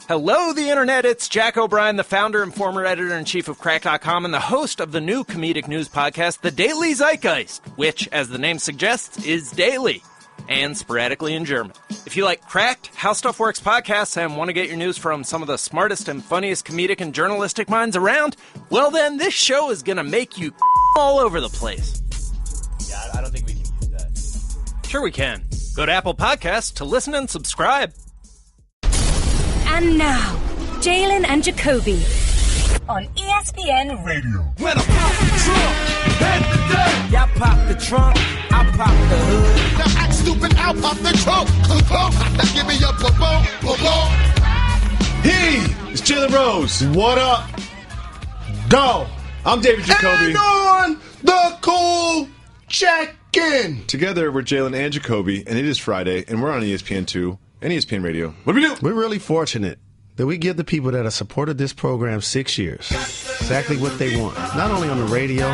Hello, the Internet. It's Jack O'Brien, the founder and former editor-in-chief of Crack.com and the host of the new comedic news podcast, The Daily Zeitgeist, which, as the name suggests, is daily and sporadically in German. If you like Cracked, How Stuff Works podcasts and want to get your news from some of the smartest and funniest comedic and journalistic minds around, well then, this show is going to make you all over the place. Yeah, I don't think we can use that. Sure we can. Go to Apple Podcasts to listen and subscribe. And now, Jalen and Jacoby on ESPN Radio. When I pop the trunk, head the dead. Y'all pop the trunk, I pop the hood. Now act stupid, I'll pop the trunk. Give me a boom. He is Jalen Rose. What up? Go. I'm David Jacoby. And on the cool check-in. Together, we're Jalen and Jacoby, and it is Friday, and we're on ESPN2 and ESPN Radio. What do we do? We're really fortunate that we give the people that have supported this program 6 years exactly what they want. Not only on the radio,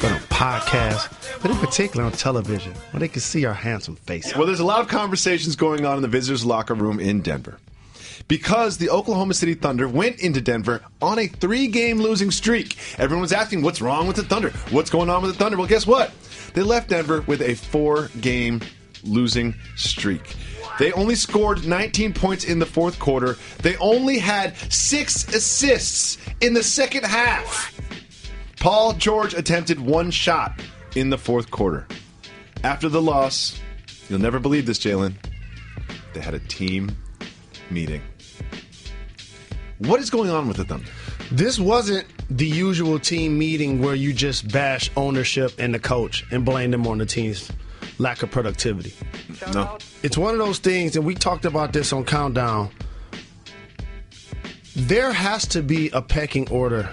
but on podcasts, but in particular on television, where they can see our handsome faces. Well, there's a lot of conversations going on in the visitors' locker room in Denver, because the Oklahoma City Thunder went into Denver on a 3-game losing streak. Everyone was asking, what's wrong with the Thunder? What's going on with the Thunder? Well, guess what? They left Denver with a 4-game losing streak. They only scored 19 points in the fourth quarter. They only had 6 assists in the second half. Paul George attempted 1 shot in the fourth quarter. After the loss, you'll never believe this, Jalen, they had a team meeting. What is going on with the Thunder? This wasn't the usual team meeting where you just bash ownership and the coach and blame them on the team's lack of productivity. No. It's one of those things, and we talked about this on Countdown. There has to be a pecking order.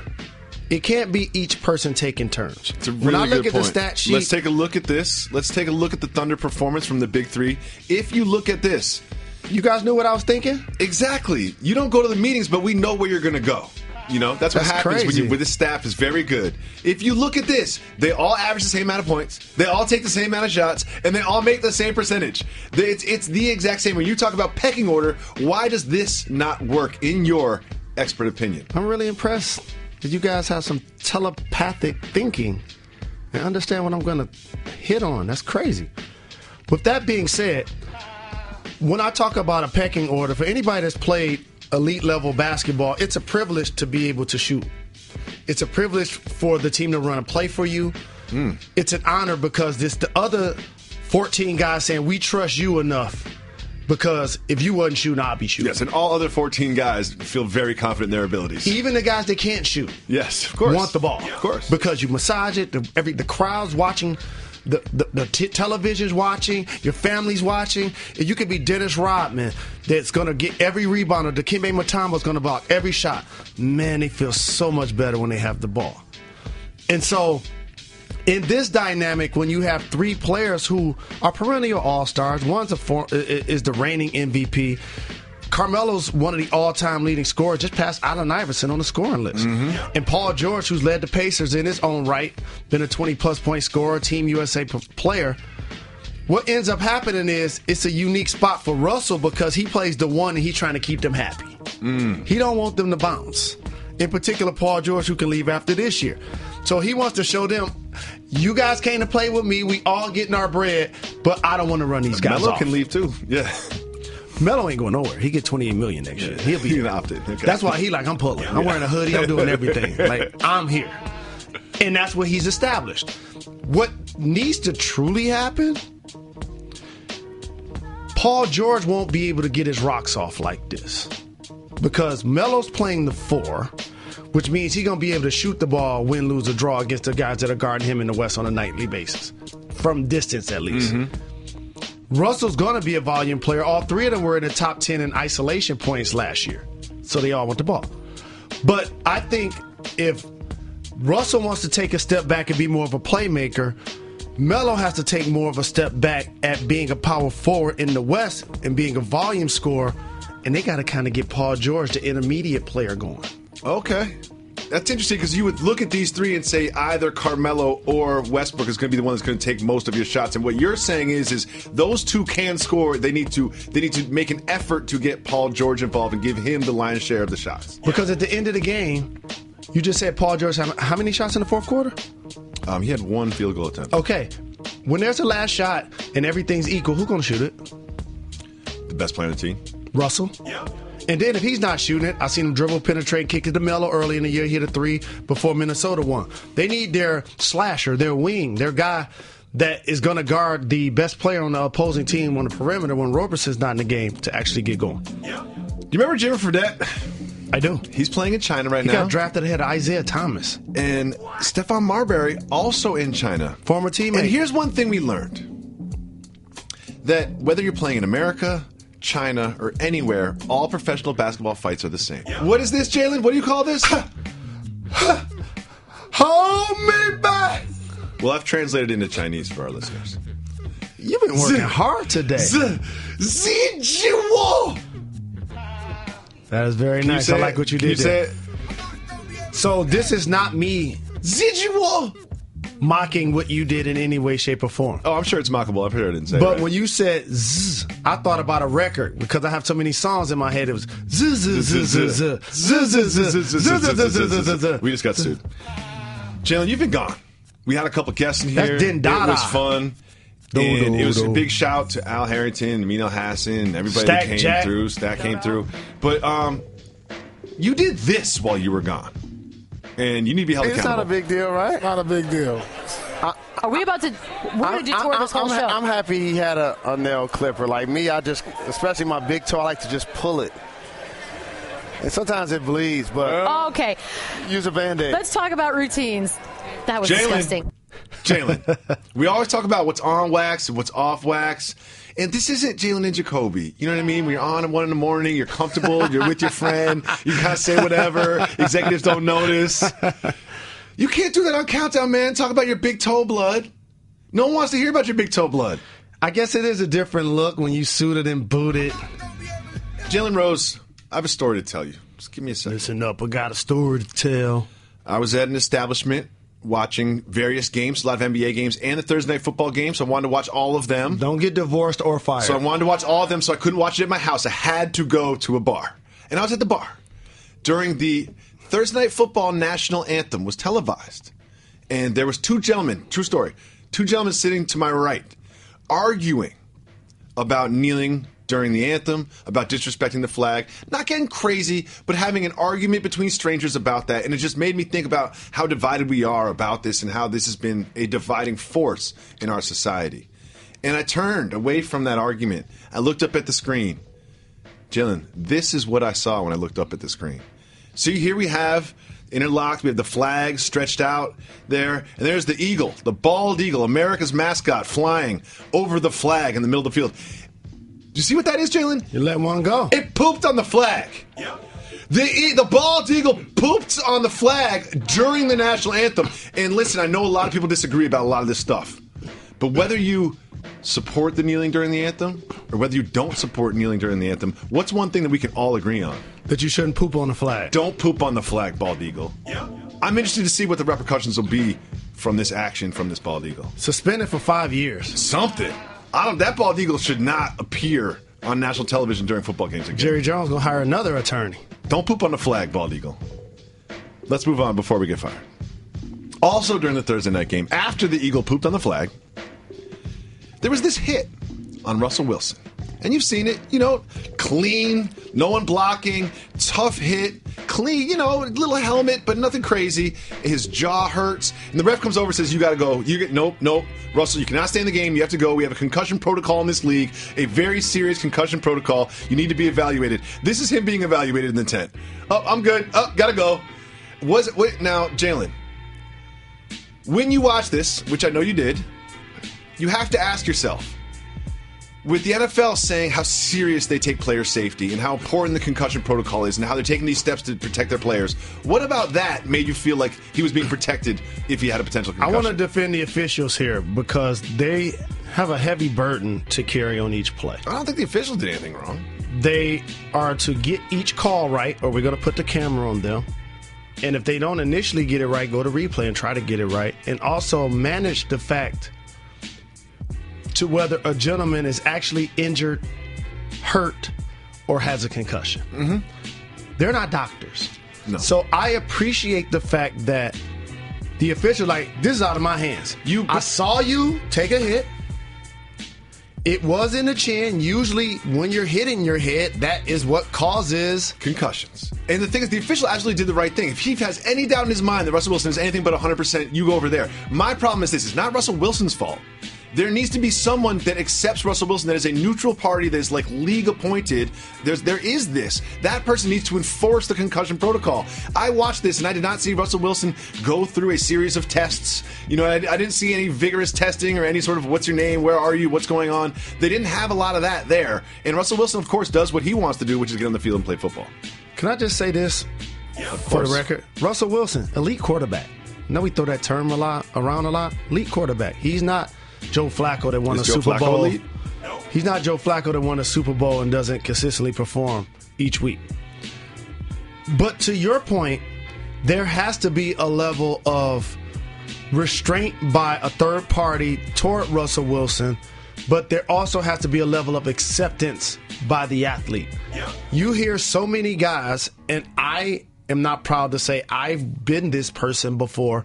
It can't be each person taking turns. It's a really when I look good at point. the stat sheet, let's take a look at this. Let's take a look at the Thunder performance from the Big Three. If you look at this, you guys knew what I was thinking? Exactly. You don't go to the meetings, but we know where you're going to go. You know, that's what happens crazy. when this staff is very good. If you look at this, they all average the same amount of points, they all take the same amount of shots, and they all make the same percentage. It's the exact same. When you talk about pecking order, why does this not work in your expert opinion? I'm really impressed that you guys have some telepathic thinking and understand what I'm going to hit on. That's crazy. With that being said, when I talk about a pecking order, for anybody that's played elite level basketball, it's a privilege to be able to shoot. It's a privilege for the team to run a play for you. It's an honor because it's the other 14 guys saying, we trust you enough because if you wasn't shooting, I'll be shooting. Yes, and all other 14 guys feel very confident in their abilities. Even the guys that can't shoot. Yes, of course. Want the ball. Of course. Because you massage it, the crowd's watching, the television's watching, your family's watching. And you could be Dennis Rodman that's going to get every rebound, or Dikembe Mutombo's going to block every shot. Man, they feel so much better when they have the ball. And so in this dynamic, when you have 3 players who are perennial all-stars, one's is the reigning MVP. Carmelo's one of the all-time leading scorers, just past Allen Iverson on the scoring list. And Paul George, who's led the Pacers in his own right, been a 20-plus point scorer, Team USA player. What ends up happening is it's a unique spot for Russell because he plays the one and he's trying to keep them happy. He don't want them to bounce. In particular, Paul George, who can leave after this year. So he wants to show them, you guys came to play with me, we all getting our bread, but I don't want to run these guys Melo off. can leave too. Yeah. Melo ain't going nowhere. He get $28 million next year. He'll be opted. Okay. That's why he like, I'm pulling. I'm wearing a hoodie. I'm doing everything. Like, I'm here. And that's what he's established. What needs to truly happen, Paul George won't be able to get his rocks off like this because Melo's playing the 4, which means he's going to be able to shoot the ball, win, lose, or draw against the guys that are guarding him in the West on a nightly basis, from distance at least. Russell's going to be a volume player. All 3 of them were in the top 10 in isolation points last year. So they all want the ball. But I think if Russell wants to take a step back and be more of a playmaker, Melo has to take more of a step back at being a power forward in the West and being a volume scorer. And they got to kind of get Paul George, the intermediate player, going. Okay. That's interesting because you would look at these three and say either Carmelo or Westbrook is going to be the one that's going to take most of your shots. And what you're saying is those two can score. They need to make an effort to get Paul George involved and give him the lion's share of the shots. Because at the end of the game, you just said Paul George. How many shots in the fourth quarter? He had one field goal attempt. Okay, when there's a last shot and everything's equal, who's going to shoot it? The best player on the team, Russell. Yeah. And then if he's not shooting it, I seen him dribble, penetrate, kick it to Melo early in the year. He hit a 3 before Minnesota won. They need their slasher, their wing, their guy that is going to guard the best player on the opposing team on the perimeter when Roberson's not in the game to actually get going. Yeah. Do you remember Jimmy Fredette? I do. He's playing in China right now. He got drafted ahead of Isaiah Thomas. And Stephon Marbury also in China. Former teammate. And here's one thing we learned. That whether you're playing in America, China, or anywhere, all professional basketball fights are the same. Yeah. What is this, Jalen? What do you call this? Hold me back! Well, I've translated into Chinese for our listeners. You've been working hard today. Zijiwo! That is very nice. I like what you did there. So this is not me Zijiwo! mocking what you did in any way, shape, or form. Oh, I'm sure it's mockable. I've heard I didn't say it. But when you said zzz, I thought about a record because I have so many songs in my head. It was zzz, zzz, zzz, zzz, zzz. We just got sued. Jalen, you've been gone. We had a couple guests in here. That's Din Dada. It was fun. And it was a big shout to Al Harrington, Amino Hassan, everybody that came through. Stack came through. But you did this while you were gone. And you need to be held accountable. It's not a big deal, right? Not a big deal. Are we about to? We're going to detour this whole show. I'm happy he had a nail clipper. Like me, I just, especially my big toe, I like to just pull it. And sometimes it bleeds, but okay. Use a Band-Aid. Let's talk about routines. That was disgusting. Jalen, we always talk about what's on wax and what's off wax. And this isn't Jalen and Jacoby. You know what I mean? When you're on at 1 a.m, you're comfortable, you're with your friend, you kind of say whatever, executives don't notice. You can't do that on Countdown, man. Talk about your big toe blood. No one wants to hear about your big toe blood. I guess it is a different look when you suited and booted. Jalen Rose, I have a story to tell you. Just give me a second. Listen up, I got a story to tell. I was at an establishment watching various games, a lot of NBA games, and the Thursday Night Football game, so I wanted to watch all of them. Don't get divorced or fired. So I wanted to watch all of them, so I couldn't watch it at my house. I had to go to a bar. And I was at the bar during the Thursday Night Football National Anthem was televised. And there was two gentlemen, true story, two gentlemen sitting to my right, arguing about kneeling during the anthem, about disrespecting the flag, not getting crazy, but having an argument between strangers about that. And it just made me think about how divided we are about this and how this has been a dividing force in our society. And I turned away from that argument. I looked up at the screen. Jalen, this is what I saw when I looked up at the screen. See, here we have interlocked. We have the flag stretched out there. And there's the eagle, the bald eagle, America's mascot, flying over the flag in the middle of the field. Do you see what that is, Jalen? You let one go. It pooped on the flag. Yep. The bald eagle pooped on the flag during the national anthem. And listen, I know a lot of people disagree about a lot of this stuff. But whether you support the kneeling during the anthem or whether you don't support kneeling during the anthem, what's one thing that we can all agree on? That you shouldn't poop on the flag. Don't poop on the flag, bald eagle. Yep. I'm interested to see what the repercussions will be from this action from this bald eagle. Suspended for 5 years. Something. That bald eagle should not appear on national television during football games again. Jerry Jones going to hire another attorney. Don't poop on the flag, bald eagle. Let's move on before we get fired. Also during the Thursday night game, after the eagle pooped on the flag, there was this hit on Russell Wilson. And you've seen it, clean, no one blocking, tough hit, clean, little helmet, but nothing crazy. His jaw hurts. And the ref comes over and says, you got to go. Nope. Russell, you cannot stay in the game. You have to go. We have a concussion protocol in this league, a very serious concussion protocol. You need to be evaluated. This is him being evaluated in the tent. Oh, I'm good. Oh, got to go. Now, Jalen, when you watch this, which I know you did, you have to ask yourself, with the NFL saying how serious they take player safety and how important the concussion protocol is and how they're taking these steps to protect their players, what about that made you feel like he was being protected if he had a potential concussion? I want to defend the officials here because they have a heavy burden to carry on each play. I don't think the officials did anything wrong. They are to get each call right, or we're going to put the camera on them. And if they don't initially get it right, go to replay and try to get it right. And also manage the fact to whether a gentleman is actually injured, hurt, or has a concussion. Mm-hmm. They're not doctors. No. So I appreciate the fact that the official, like, this is out of my hands. I saw you take a hit. It was in the chin. Usually when you're hitting your head, that is what causes concussions. And the thing is, the official actually did the right thing. If he has any doubt in his mind that Russell Wilson is anything but 100%, you go over there. My problem is this. It's not Russell Wilson's fault. There needs to be someone that accepts Russell Wilson, that is a neutral party, that is like league appointed. There is this. That person needs to enforce the concussion protocol. I watched this and I did not see Russell Wilson go through a series of tests. You know, I didn't see any vigorous testing or any sort of what's your name, where are you, what's going on. They didn't have a lot of that there. And Russell Wilson, of course, does what he wants to do, which is get on the field and play football. Can I just say this for the record? Russell Wilson, elite quarterback. I know we throw that term around a lot. Elite quarterback. He's not Joe Flacco that won a Super Bowl. No. He's not Joe Flacco that won a Super Bowl and doesn't consistently perform each week. But to your point, there has to be a level of restraint by a third party toward Russell Wilson, but there also has to be a level of acceptance by the athlete. Yeah. You hear so many guys, and I am not proud to say I've been this person before,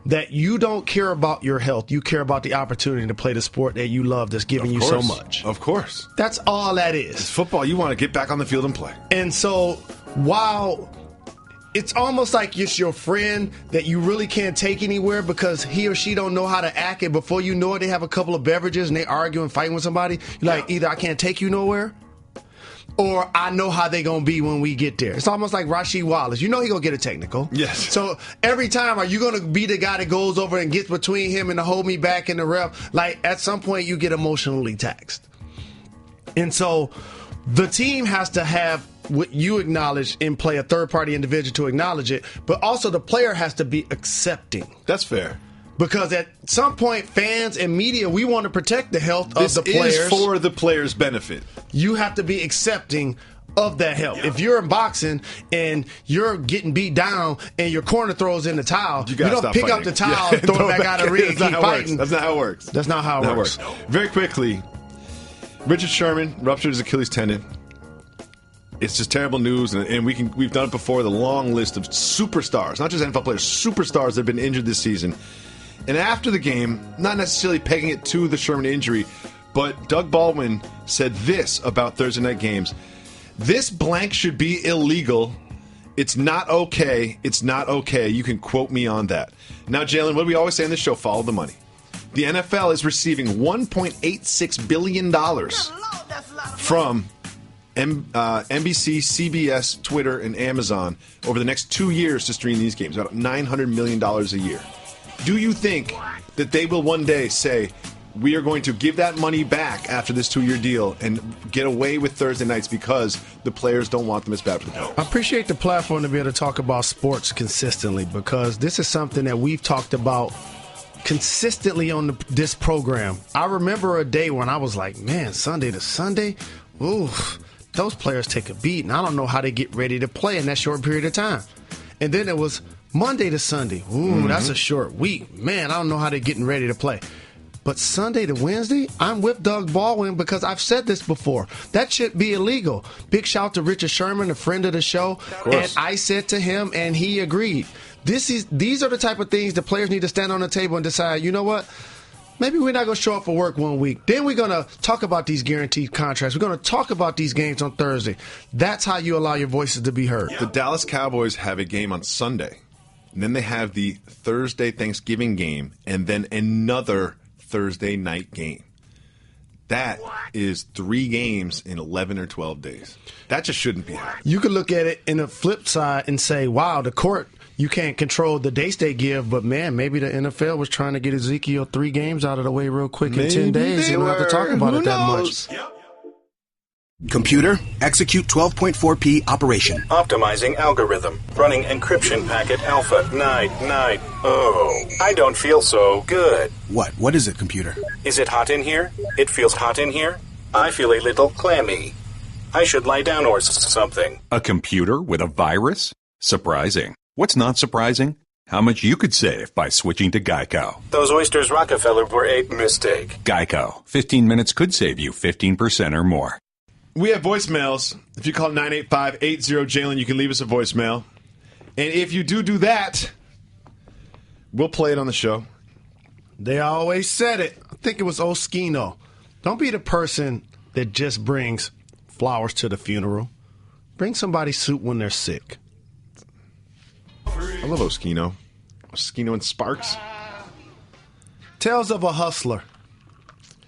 that you don't care about your health. You care about the opportunity to play the sport that you love that's giving you so much. Of course. That's all that is. It's football. You want to get back on the field and play. And so while it's almost like it's your friend that you really can't take anywhere because he or she don't know how to act, and before you know it, they have a couple of beverages and they argue and fighting with somebody. You're like, either I can't take you nowhere, or I know how they going to be when we get there. It's almost like Rasheed Wallace. You know he going to get a technical. Yes. So every time, are you going to be the guy that goes over and gets between him and the hold me back and the ref? Like, at some point, you get emotionally taxed. And so the team has to have what you acknowledge in play, a third-party individual to acknowledge it, but also the player has to be accepting. That's fair. Because at some point, fans and media, we want to protect the health of the players. This is for the players' benefit. You have to be accepting of that help. If you're in boxing and you're getting beat down and your corner throws in the towel, you don't pick up the towel and throw it back out of the ring and keep fighting. That's not how it works. That's not how it works. Very quickly, Richard Sherman ruptured his Achilles tendon. It's just terrible news, and we've done it before, the long list of superstars, not just NFL players, superstars that have been injured this season. And after the game, not necessarily pegging it to the Sherman injury, but Doug Baldwin said this about Thursday night games. This blank should be illegal. It's not okay. It's not okay. You can quote me on that. Now, Jalen, what do we always say on this show? Follow the money. The NFL is receiving $1.86 billion from NBC, CBS, Twitter, and Amazon over the next 2 years to stream these games, about $900 million a year. Do you think that they will one day say, we are going to give that money back after this 2-year deal and get away with Thursday nights because the players don't want them as bad for the coach? I appreciate the platform to be able to talk about sports consistently, because this is something that we've talked about consistently on this program. I remember a day when I was like, man, Sunday to Sunday, ooh, those players take a beat, and I don't know how they get ready to play in that short period of time. And then it was Monday to Sunday. Ooh, that's a short week. Man, I don't know how they're getting ready to play. But Sunday to Wednesday, I'm with Doug Baldwin because I've said this before. That should be illegal. Big shout to Richard Sherman, a friend of the show. And I said to him, and he agreed. These are the type of things the players need to stand on the table and decide, you know what? Maybe we're not going to show up for work 1 week. Then we're going to talk about these guaranteed contracts. We're going to talk about these games on Thursday. That's how you allow your voices to be heard. The Dallas Cowboys have a game on Sunday. And then they have the Thursday Thanksgiving game, and then another Thursday night game. That is 3 games in 11 or 12 days. That just shouldn't be happening. You could look at it in the flip side and say, wow, the court, you can't control the dates they give, but man, maybe the NFL was trying to get Ezekiel 3 games out of the way real quick in 10 days. You don't have to talk about it that much. Computer, execute 12.4p operation. Optimizing algorithm. Running encryption packet alpha. Night. Oh, I don't feel so good. What is it, computer? Is it hot in here? It feels hot in here. I feel a little clammy. I should lie down or something. A computer with a virus? Surprising. What's not surprising? How much you could save by switching to Geico. Those oysters Rockefeller were a mistake. Geico. 15 minutes could save you 15% or more. We have voicemails. If you call 985-80-JALEN, you can leave us a voicemail. And if you do that, we'll play it on the show. They always said it. I think it was Oskino. Don't be the person that just brings flowers to the funeral. Bring somebody soup when they're sick. I love Oskino. Oskino and Sparks. Tales of a Hustler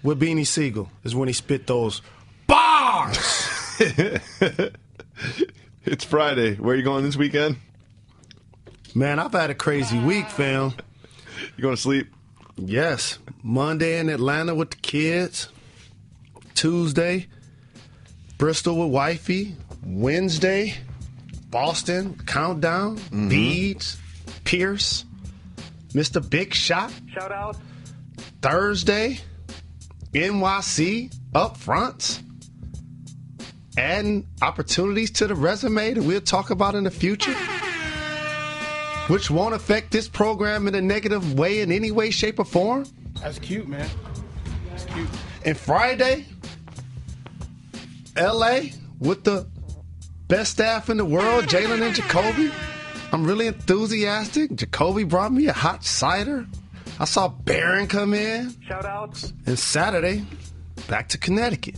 with Beanie Siegel is when he spit those bars. It's Friday. Where are you going this weekend? Man, I've had a crazy week, fam. You going to sleep? Yes. Monday in Atlanta with the kids. Tuesday, Bristol with wifey. Wednesday, Boston, Countdown, Beads, Pierce, Mr. Big Shot. Shout out. Thursday, NYC, up fronts. Adding opportunities to the resume that we'll talk about in the future, which won't affect this program in a negative way in any way, shape, or form. That's cute, man. That's cute. And Friday, LA with the best staff in the world, Jalen and Jacoby. I'm really enthusiastic. Jacoby brought me a hot cider. I saw Barron come in. Shout outs. And Saturday, back to Connecticut.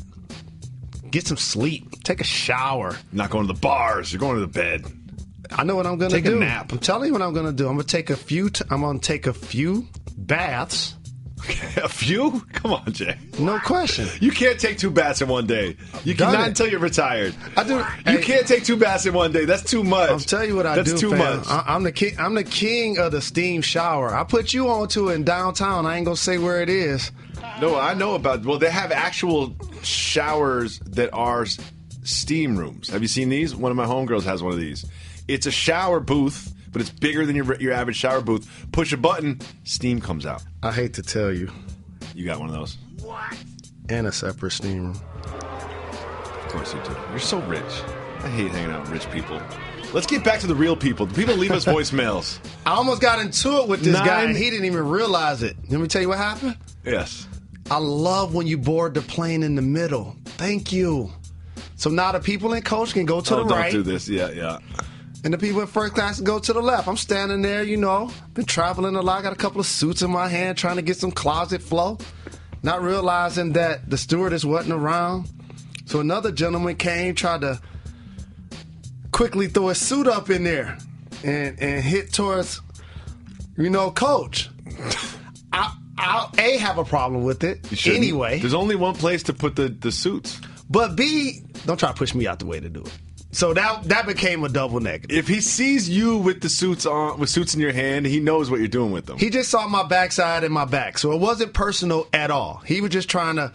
Get some sleep. Take a shower. Not going to the bars. You're going to the bed. I know what I'm going to do. Take a nap. I'm telling you what I'm going to do. I'm going to take a few baths. A few? Come on, Jay. No question. You can't take 2 baths in one day. You cannot until you're retired. I do. You can't take 2 baths in one day. That's too much. I'll tell you what I do. That's too much. I'm the king. I'm the king of the steam shower. I put you onto it in downtown. I ain't gonna say where it is. No, I know about. Well, they have actual showers that are steam rooms. Have you seen these? One of my homegirls has one of these. It's a shower booth, but it's bigger than your average shower booth. Push a button, steam comes out. I hate to tell you. You got one of those? What? And a separate steam room. Of course you do. You're so rich. I hate hanging out with rich people. Let's get back to the real people. The people leave us voicemails. I almost got into it with this guy, and he didn't even realize it. Let me tell you what happened. Yes. I love when you board the plane in the middle. Thank you. So now the people in coach can go to the right. Don't do this. Yeah. And the people in first class can go to the left. I'm standing there, been traveling a lot. Got a couple of suits in my hand, trying to get some closet flow. Not realizing that the stewardess wasn't around. So another gentleman came, tried to quickly throw his suit up in there and hit towards, coach. I'll have a problem with it anyway. There's only one place to put the suits. But B, don't try to push me out the way to do it. So that became a double negative. If he sees you with the suits on, with suits in your hand, he knows what you're doing with them. He just saw my backside and my back, so it wasn't personal at all. He was just trying to,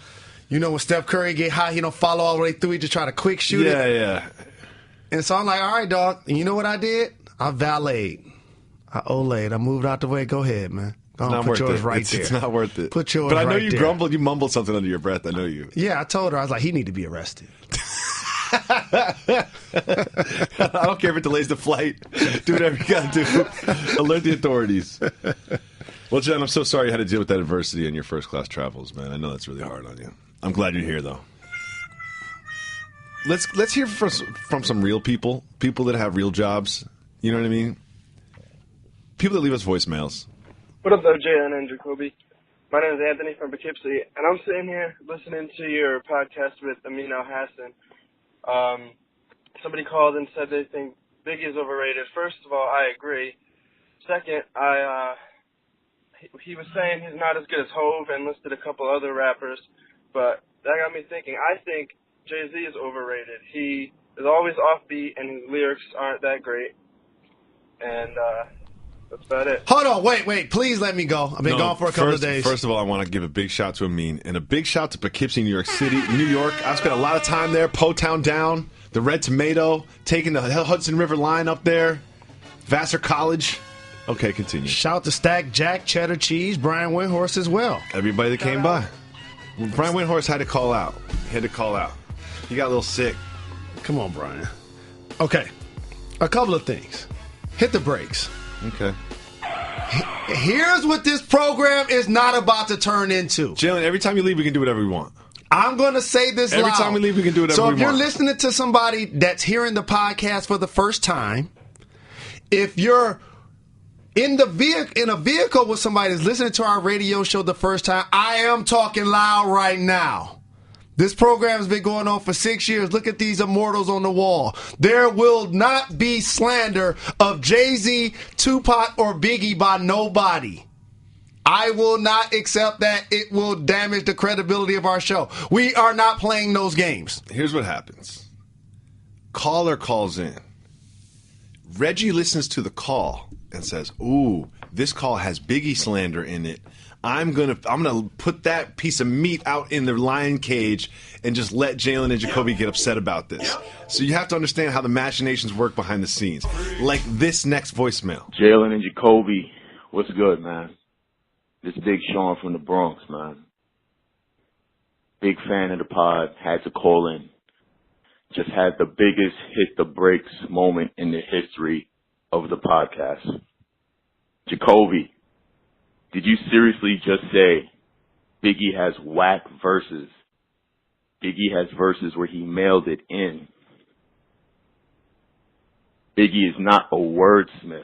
when Steph Curry get high, he don't follow all the way through. He just try to quick shoot it. Yeah. And so I'm like, all right, dog. And you know what I did? I valeted. I olayed. I moved out the way. Go ahead, man. Put yours right there. It's not worth it. Put yours right there. But I know you there. Grumbled. You mumbled something under your breath. I know you. Yeah, I told her. I was like, he need to be arrested. I don't care if it delays the flight. Do whatever you got to do. Alert the authorities. Well, Jen, I'm so sorry you had to deal with that adversity in your first class travels, man. I know that's really hard on you. I'm glad you're here, though. Let's hear from some real people that have real jobs. You know what I mean? People that leave us voicemails. What up, though, Jalen and Jacoby? My name is Anthony from Poughkeepsie, and I'm sitting here listening to your podcast with Amin Al-Hassan. Somebody called and said they think Biggie is overrated. First of all, I agree. Second, he was saying he's not as good as Hove and listed a couple other rappers, but that got me thinking. I think Jay-Z is overrated. He is always offbeat, and his lyrics aren't that great. And that's about it. Hold on, wait. Please let me go. I've been gone for a couple of days. First of all, I want to give a big shout to Amin, and a big shout to Poughkeepsie, New York City, New York. I've spent a lot of time there. Po-Town down, the Red Tomato, taking the Hudson River line up there, Vassar College. Okay, continue. Shout to Stack Jack, Cheddar Cheese, Brian Windhorse as well. Everybody that came by. Brian Windhorse had to call out. He got a little sick. Come on, Brian. Okay, a couple of things. Hit the brakes. Okay. Here's what this program is not about to turn into. Jalen, every time you leave, we can do whatever we want. I'm going to say this Every loud. time we leave, we can do whatever we want. So if you're listening to somebody that's hearing the podcast for the first time, if you're in a vehicle with somebody that's listening to our radio show the first time, I am talking loud right now. This program has been going on for 6 years. Look at these immortals on the wall. There will not be slander of Jay-Z, Tupac, or Biggie by nobody. I will not accept that. It will damage the credibility of our show. We are not playing those games. Here's what happens. Caller calls in. Reggie listens to the call and says, ooh, this call has Biggie slander in it. I'm gonna put that piece of meat out in the lion cage and just let Jalen and Jacoby get upset about this. So you have to understand how the machinations work behind the scenes. Like this next voicemail. Jalen and Jacoby, what's good, man? This Big Sean from the Bronx, man. Big fan of the pod. Had to call in. Just had the biggest hit the brakes moment in the history of the podcast. Jacoby, did you seriously just say Biggie has whack verses? Biggie has verses where he mailed it in. Biggie is not a wordsmith.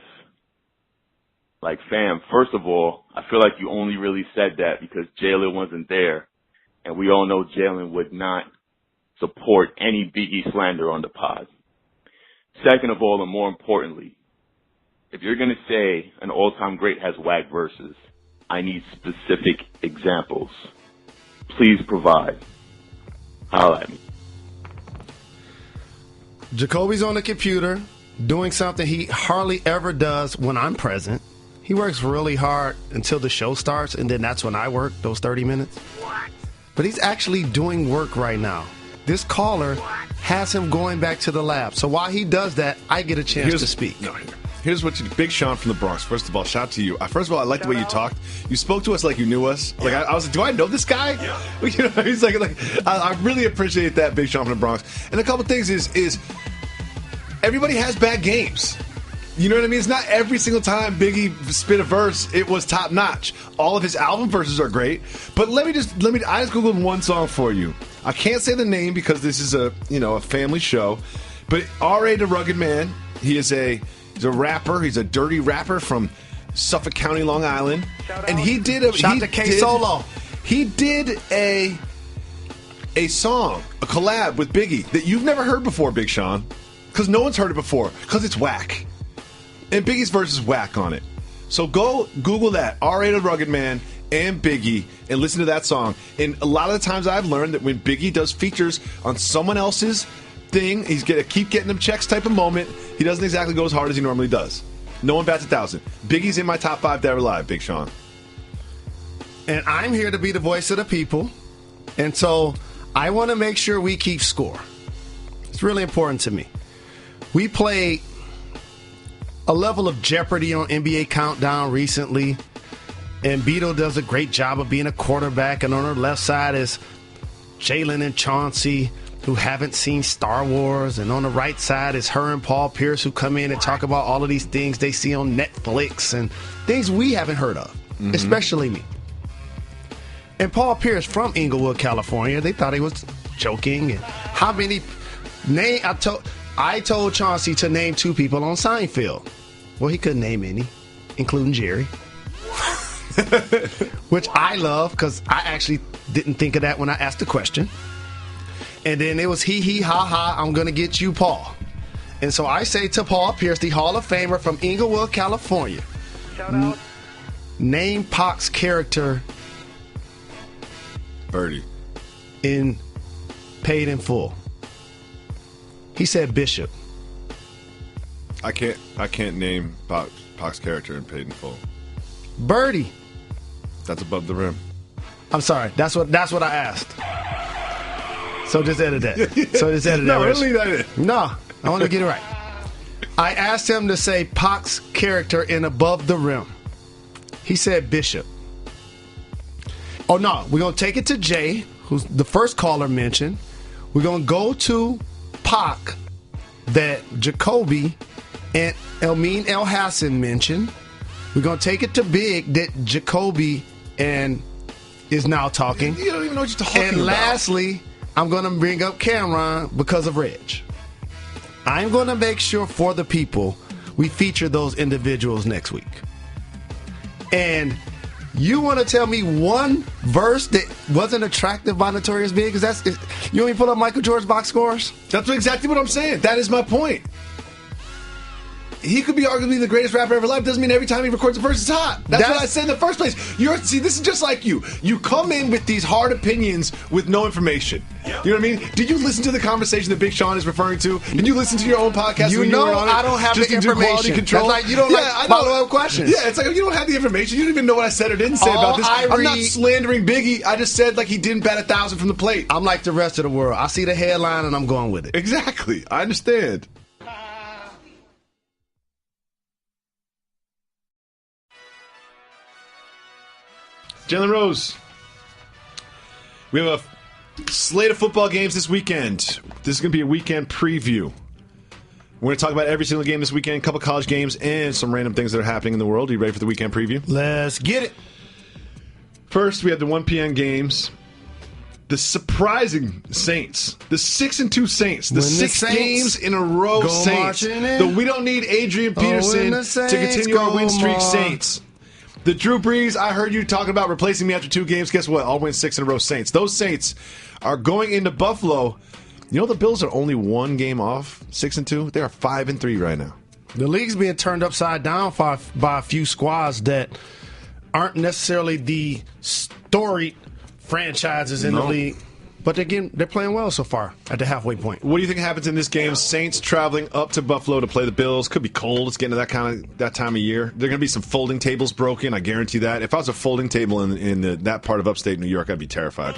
Like, fam, first of all, I feel like you only really said that because Jalen wasn't there. And we all know Jalen would not support any Biggie slander on the pod. Second of all, and more importantly, if you're going to say an all-time great has whack verses, I need specific examples. Please provide. Holla at me. Jacoby's on the computer doing something he hardly ever does when I'm present. He works really hard until the show starts, and then that's when I work, those 30 minutes. But he's actually doing work right now. This caller has him going back to the lab. So while he does that, I get a chance to speak. Here's what you do. Big Sean from the Bronx. First of all, shout out to you. First of all, I like the way you talked. You spoke to us like you knew us. Like I was like, do I know this guy? Yeah. You know, he's like I really appreciate that, Big Sean from the Bronx. And a couple things is everybody has bad games. You know what I mean? It's not every single time Biggie spit a verse, it was top notch. All of his album verses are great. But I just Googled one song for you. I can't say the name because this is a family show. But R.A. the Rugged Man, he's a rapper. He's a dirty rapper from Suffolk County, Long Island. And he did Solo. He did a song, a collab with Biggie that you've never heard before, Big Sean. Because no one's heard it before. Because it's whack. And Biggie's verse is whack on it. So go Google that, R.A. the Rugged Man and Biggie, and listen to that song. And a lot of the times I've learned that when Biggie does features on someone else's thing, he's going to keep getting them checks type of moment. He doesn't exactly go as hard as he normally does. No one bats 1,000. Biggie's in my top 5 Dead or Alive, Big Sean. And I'm here to be the voice of the people. And so I want to make sure we keep score. It's really important to me. We played a level of Jeopardy on NBA Countdown recently, and Beto does a great job of being a quarterback, and on her left side is Jalen and Chauncey, who haven't seen Star Wars, and on the right side is her and Paul Pierce, who come in and talk about all of these things they see on Netflix and things we haven't heard of, especially me. And Paul Pierce from Inglewood, California, they thought he was joking. And how many I told Chauncey to name 2 people on Seinfeld. Well, he couldn't name any, including Jerry. Which I love, because I actually didn't think of that when I asked the question. And then it was he, ha, ha, I'm going to get you, Paul. And so I say to Paul Pierce, the Hall of Famer from Inglewood, California, name Pac's character Birdie in Paid in Full. He said Bishop. I can't name Pac's character in Paid in Full. Birdie. That's above the rim. I'm sorry. That's what I asked. So just edit that. No, don't leave that in. No, I want to get it right. I asked him to say Pac's character in Above the Rim. He said Bishop. Oh no, we're gonna take it to Jay, who's the first caller mentioned. We're gonna go to Pac that Jacoby and Elmine El Hassan mentioned. We're going to take it to big that Jacoby is now talking. You don't even know what you're talking about. And lastly, I'm going to bring up Cameron because of Reg. I'm going to make sure for the people we feature those individuals next week. And you want to tell me one verse that wasn't attractive by Notorious Big? Because you want me to pull up Michael Jordan's box scores? That's exactly what I'm saying. That is my point. He could be arguably the greatest rapper ever alive. Doesn't mean every time he records a verse it's hot. That's what I said in the first place. See, this is just like you. You come in with these hard opinions with no information. You know what I mean? Did you listen to the conversation that Big Sean is referring to? Did you listen to your own podcast? You know I don't have the information. Control? That's like you don't like follow-up questions. Yeah, it's like you don't have the information. You don't even know what I said or didn't say about this. I'm not slandering Biggie. I just said like he didn't bat 1,000 from the plate. I'm like the rest of the world. I see the headline and I'm going with it. Exactly. I understand. Jalen Rose. We have a slate of football games this weekend. This is going to be a weekend preview. We're going to talk about every single game this weekend, a couple college games, and some random things that are happening in the world. Are you ready for the weekend preview? Let's get it. First, we have the 1 p.m. games. The surprising Saints. The 6-2 Saints. The 6 games in a row Saints. The we don't need Adrian Peterson to continue our win streak Saints. The Drew Brees, I heard you talking about replacing me after 2 games. Guess what? I'll win 6 in a row Saints. Those Saints are going into Buffalo. You know the Bills are only 1 game off 6-2? They are 5-3 right now. The league's being turned upside down by a few squads that aren't necessarily the storied franchises in the league. But again, they're playing well so far at the halfway point. What do you think happens in this game? Saints traveling up to Buffalo to play the Bills. Could be cold. It's getting to that time of year. There are going to be some folding tables broken. I guarantee that. If I was a folding table in that part of upstate New York, I'd be terrified.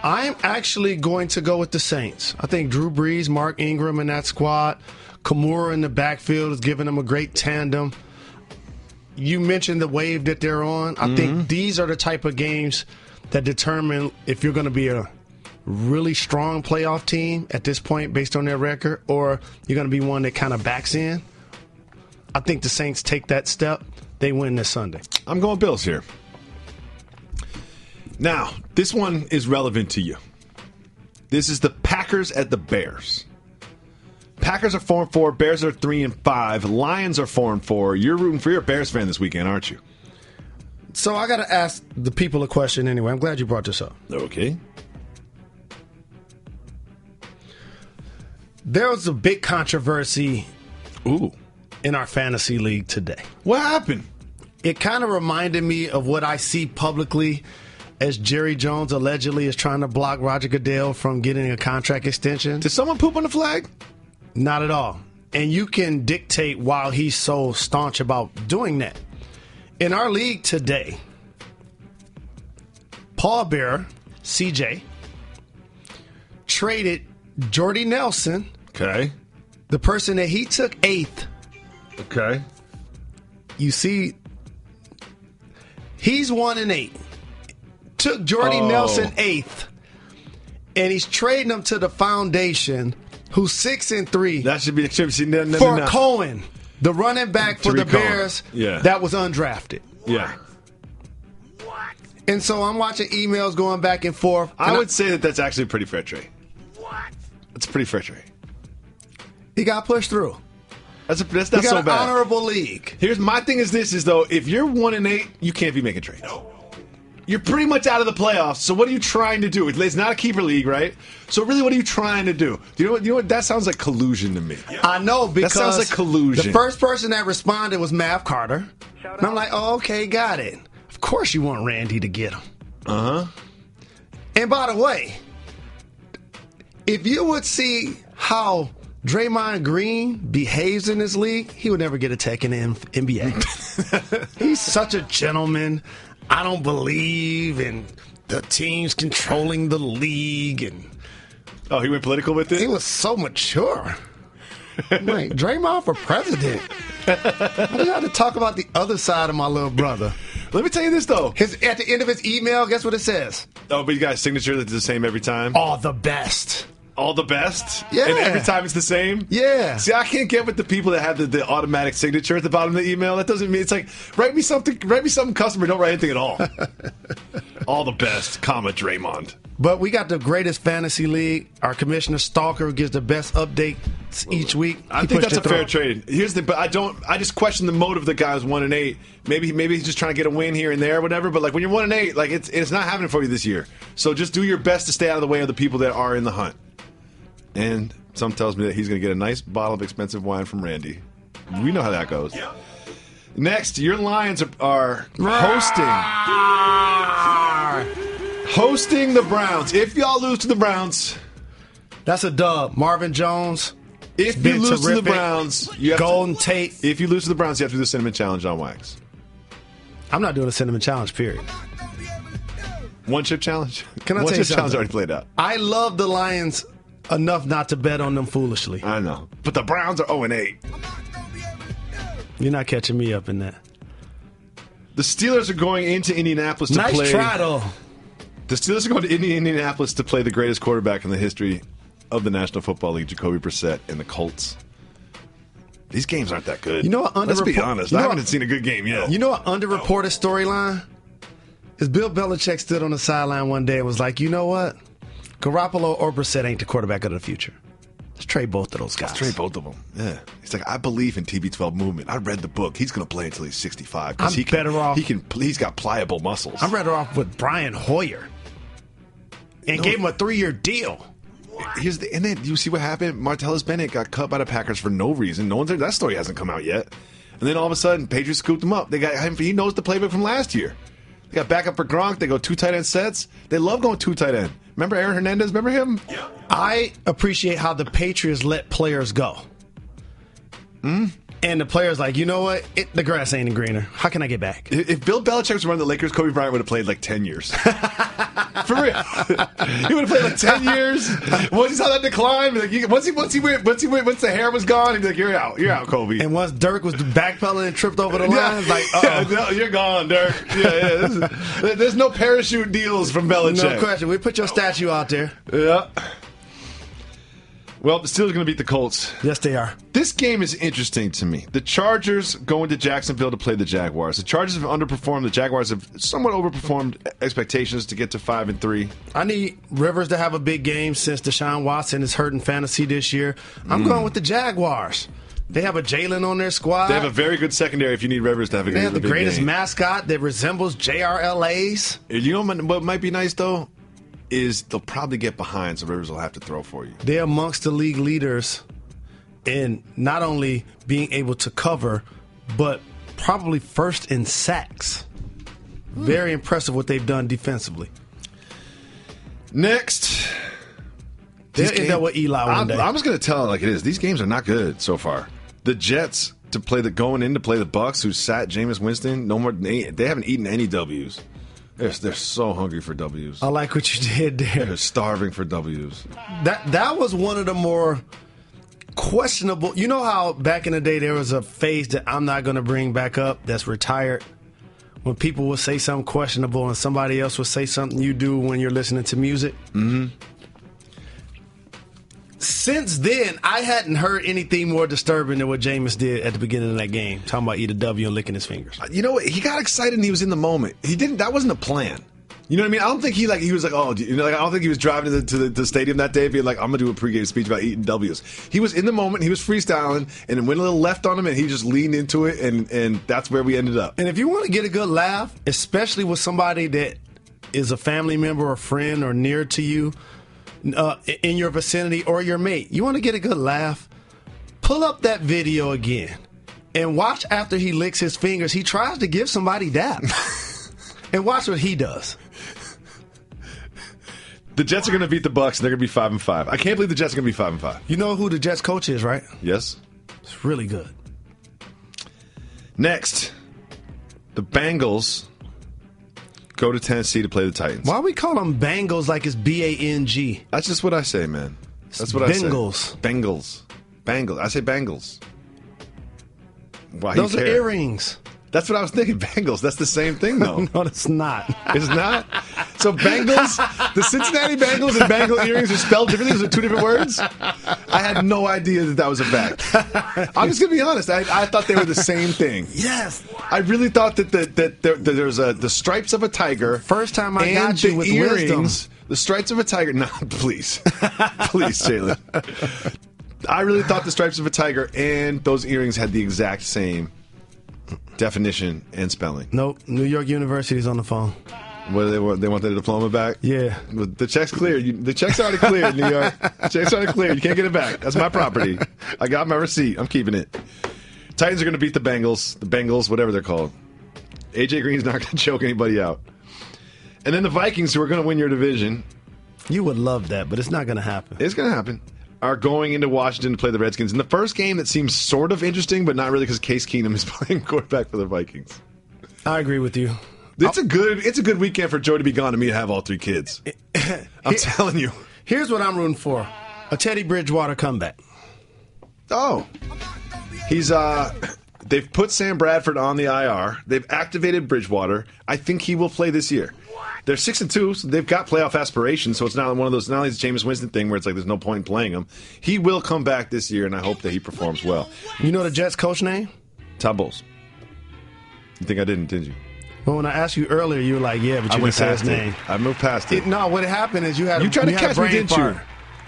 I'm actually going to go with the Saints. I think Drew Brees, Mark Ingram in that squad, Kimura in the backfield is giving them a great tandem. You mentioned the wave that they're on. I think these are the type of games that determine if you're going to be a really strong playoff team at this point based on their record, or you're going to be one that kind of backs in. I think the Saints take that step. They win this Sunday. I'm going Bills here. Now, this one is relevant to you. This is the Packers at the Bears. Packers are 4-4. Bears are 3-5. Lions are 4-4. You're rooting for your Bears fan this weekend, aren't you? So I got to ask the people a question anyway. I'm glad you brought this up. Okay. There was a big controversy in our fantasy league today. What happened? It kind of reminded me of what I see publicly as Jerry Jones allegedly is trying to block Roger Goodell from getting a contract extension. Did someone poop on the flag? Not at all. And you can dictate why he's so staunch about doing that. In our league today, Paul Bearer, CJ, traded Jordy Nelson, the person that he took 8th. Okay. You see, he's 1-8. Took Jordy Nelson 8th, and he's trading him to the foundation, who's 6-3. That should be for Cohen, the running back for the Bears that was undrafted. Yeah. And so I'm watching emails going back and forth. I would say that that's actually a pretty fair trade. That's a pretty fair trade. He got pushed through. That's not so bad. He got an honorable league. Here's my thing is this, though, if you're 1-8, you can't be making trades. You're pretty much out of the playoffs, so what are you trying to do? It's not a keeper league, right? So really, what are you trying to do? You know what? That sounds like collusion to me. I know, because that sounds like collusion. The first person that responded was Mav Carter. And I'm like, oh, okay, got it. Of course you want Randy to get him. Uh-huh. And by the way, if you would see how Draymond Green behaves in this league, he would never get a tech in the NBA. He's such a gentleman. I don't believe in the teams controlling the league. And oh, he went political with it? He was so mature. I'm like, Draymond for president. I just had to talk about the other side of my little brother. Let me tell you this, though. At the end of his email, guess what it says? Oh, but you got a signature that's the same every time? Oh, the best. All the best? Yeah. And every time it's the same? Yeah. See, I can't get with the people that have the automatic signature at the bottom of the email. That doesn't mean, it's like, write me something customer, don't write anything at all. All the best, comma, Draymond. But we got the greatest fantasy league. Our commissioner Stalker gives the best updates each week. I think that's a fair trade. Here's the, but I just question the motive of the guy who's 1-8. Maybe he's just trying to get a win here and there, or whatever. But like when you're 1-8, like it's not happening for you this year. So just do your best to stay out of the way of the people that are in the hunt. And some tells me that he's going to get a nice bottle of expensive wine from Randy. We know how that goes. Next, your Lions are hosting the Browns. If y'all lose to the Browns, that's a dub. Marvin Jones. If you lose to the Browns, you have Golden Tate. If you lose to the Browns, you have to do the cinnamon challenge on wax. I'm not doing a cinnamon challenge, period. One chip challenge? Can I One tell you chip something? challenge already played out. I love the Lions enough not to bet on them foolishly. I know. But the Browns are 0-8. You're not catching me up in that. The Steelers are going into Indianapolis to play. Nice try, though. The Steelers are going to Indianapolis to play the greatest quarterback in the history of the National Football League, Jacoby Brissett, and the Colts. These games aren't that good. You know what? Let's be honest. I haven't seen a good game yet. You know what underreported storyline? Is Bill Belichick stood on the sideline one day and was like, you know what? Garoppolo or Brissett ain't the quarterback of the future. Let's trade both of those guys. Let's trade both of them. Yeah. He's like, I believe in TB12 movement. I read the book. He's going to play until he's 65. I'm better off. He's got pliable muscles. I'm better off with Brian Hoyer. And gave him a 3-year deal. And then you see what happened? Martellus Bennett got cut by the Packers for no reason. No one's that story hasn't come out yet. And then all of a sudden, Patriots scooped him up. They got him. He knows the playbook from last year. They got backup for Gronk. They go 2 tight end sets. They love going 2 tight end. Remember Aaron Hernandez? Remember him? Yeah. I appreciate how the Patriots let players go. And the player's like, you know what? The grass ain't greener. How can I get back? If Bill Belichick was running the Lakers, Kobe Bryant would have played like 10 years. For real. He would have played like 10 years. Once he saw that decline, like, once the hair was gone, he'd be like, you're out, Kobe. And once Dirk was backpedaling and tripped over the line, like, no, you're gone, Dirk. There's no parachute deals from Belichick. No question. We put your statue out there. Yeah. Well, the Steelers are going to beat the Colts. Yes, they are. This game is interesting to me. The Chargers going to Jacksonville to play the Jaguars. The Chargers have underperformed. The Jaguars have somewhat overperformed expectations to get to 5-3. I need Rivers to have a big game since Deshaun Watson is hurting fantasy this year. I'm going with the Jaguars. They have a Jalen on their squad. They have a very good secondary if you need Rivers to have a They have the greatest game. mascot that resembles JRLA's. You know what might be nice, though? Is they'll probably get behind, so Rivers will have to throw for you. They're amongst the league leaders in not only being able to cover, but probably first in sacks. Very impressive what they've done defensively. Next. They'll end up with Eli one day. I'm just going to tell it like it is. These games are not good so far. The Jets going in to play the Bucs, who sat Jameis Winston. No more. They haven't eaten any W's. They're so hungry for W's. I like what you did there. They're starving for W's. That was one of the more questionable. You know how back in the day there was a phase that I'm not going to bring back up that's retired? When people would say something questionable and somebody else would say something you do when you're listening to music? Mm-hmm. Since then, I hadn't heard anything more disturbing than what Jameis did at the beginning of that game, talking about eat a W and licking his fingers. You know what? He got excited and he was in the moment. He didn't. That wasn't a plan. You know what I mean? I don't think he was like, oh, I don't think he was driving to the stadium that day being like, I'm gonna do a pregame speech about eating W's. He was in the moment. He was freestyling, and it went a little left on him, and he just leaned into it, and that's where we ended up. And if you want to get a good laugh, especially with somebody that is a family member or friend or near to you, in your vicinity or your mate, you want to get a good laugh, pull up that video again and watch after he licks his fingers. He tries to give somebody dap. And watch what he does. The Jets are going to beat the Bucs, and they're going to be 5-5. I can't believe the Jets are going to be 5-5. You know who the Jets coach is, right? Yes. It's really good. Next, the Bengals go to Tennessee to play the Titans. Why we call them Bengals like it's B-A-N-G? That's just what I say, man. That's what Bengals. I say. Bengals. I say Bengals. Why Those are earrings. That's what I was thinking. Bengals. That's the same thing, though. No, it's not. It's not? So Bengals, the Cincinnati Bengals and Bengal earrings are spelled differently. Those are two different words. I had no idea that was a fact. I'm just going to be honest. I thought they were the same thing. Yes. I really thought that there's the stripes of a tiger. First time I got you with earrings, wisdom. The stripes of a tiger. No, please. Please, Jalen. I really thought the stripes of a tiger and those earrings had the exact same definition and spelling. Nope. New York University's on the phone. What do they want their diploma back? Yeah. The check's cleared. The check's already cleared, New York. The check's already cleared. You can't get it back. That's my property. I got my receipt. I'm keeping it. Titans are going to beat the Bengals, whatever they're called. AJ Green's not going to choke anybody out. And then the Vikings, who are going to win your division. You would love that, but it's not going to happen. It's going to happen. Are going into Washington to play the Redskins. In the first game that seems sort of interesting, but not really because Case Keenum is playing quarterback for the Vikings. I agree with you. It's a good weekend for Joe to be gone and me to have all three kids. I'm telling you. Here's what I'm rooting for. A Teddy Bridgewater comeback. Oh. He's they've put Sam Bradford on the IR. They've activated Bridgewater. I think he will play this year. They're 6-2, so they've got playoff aspirations, so it's not one of those, not only is Jameis Winston thing where it's like there's no point in playing him. He will come back this year, and I hope that he performs well. You know the Jets coach name? Todd Bowles. You think I didn't you? Well, when I asked you earlier, you were like, yeah, but you didn't say his name. I moved past it. No, what happened is you had tried to catch me, didn't you?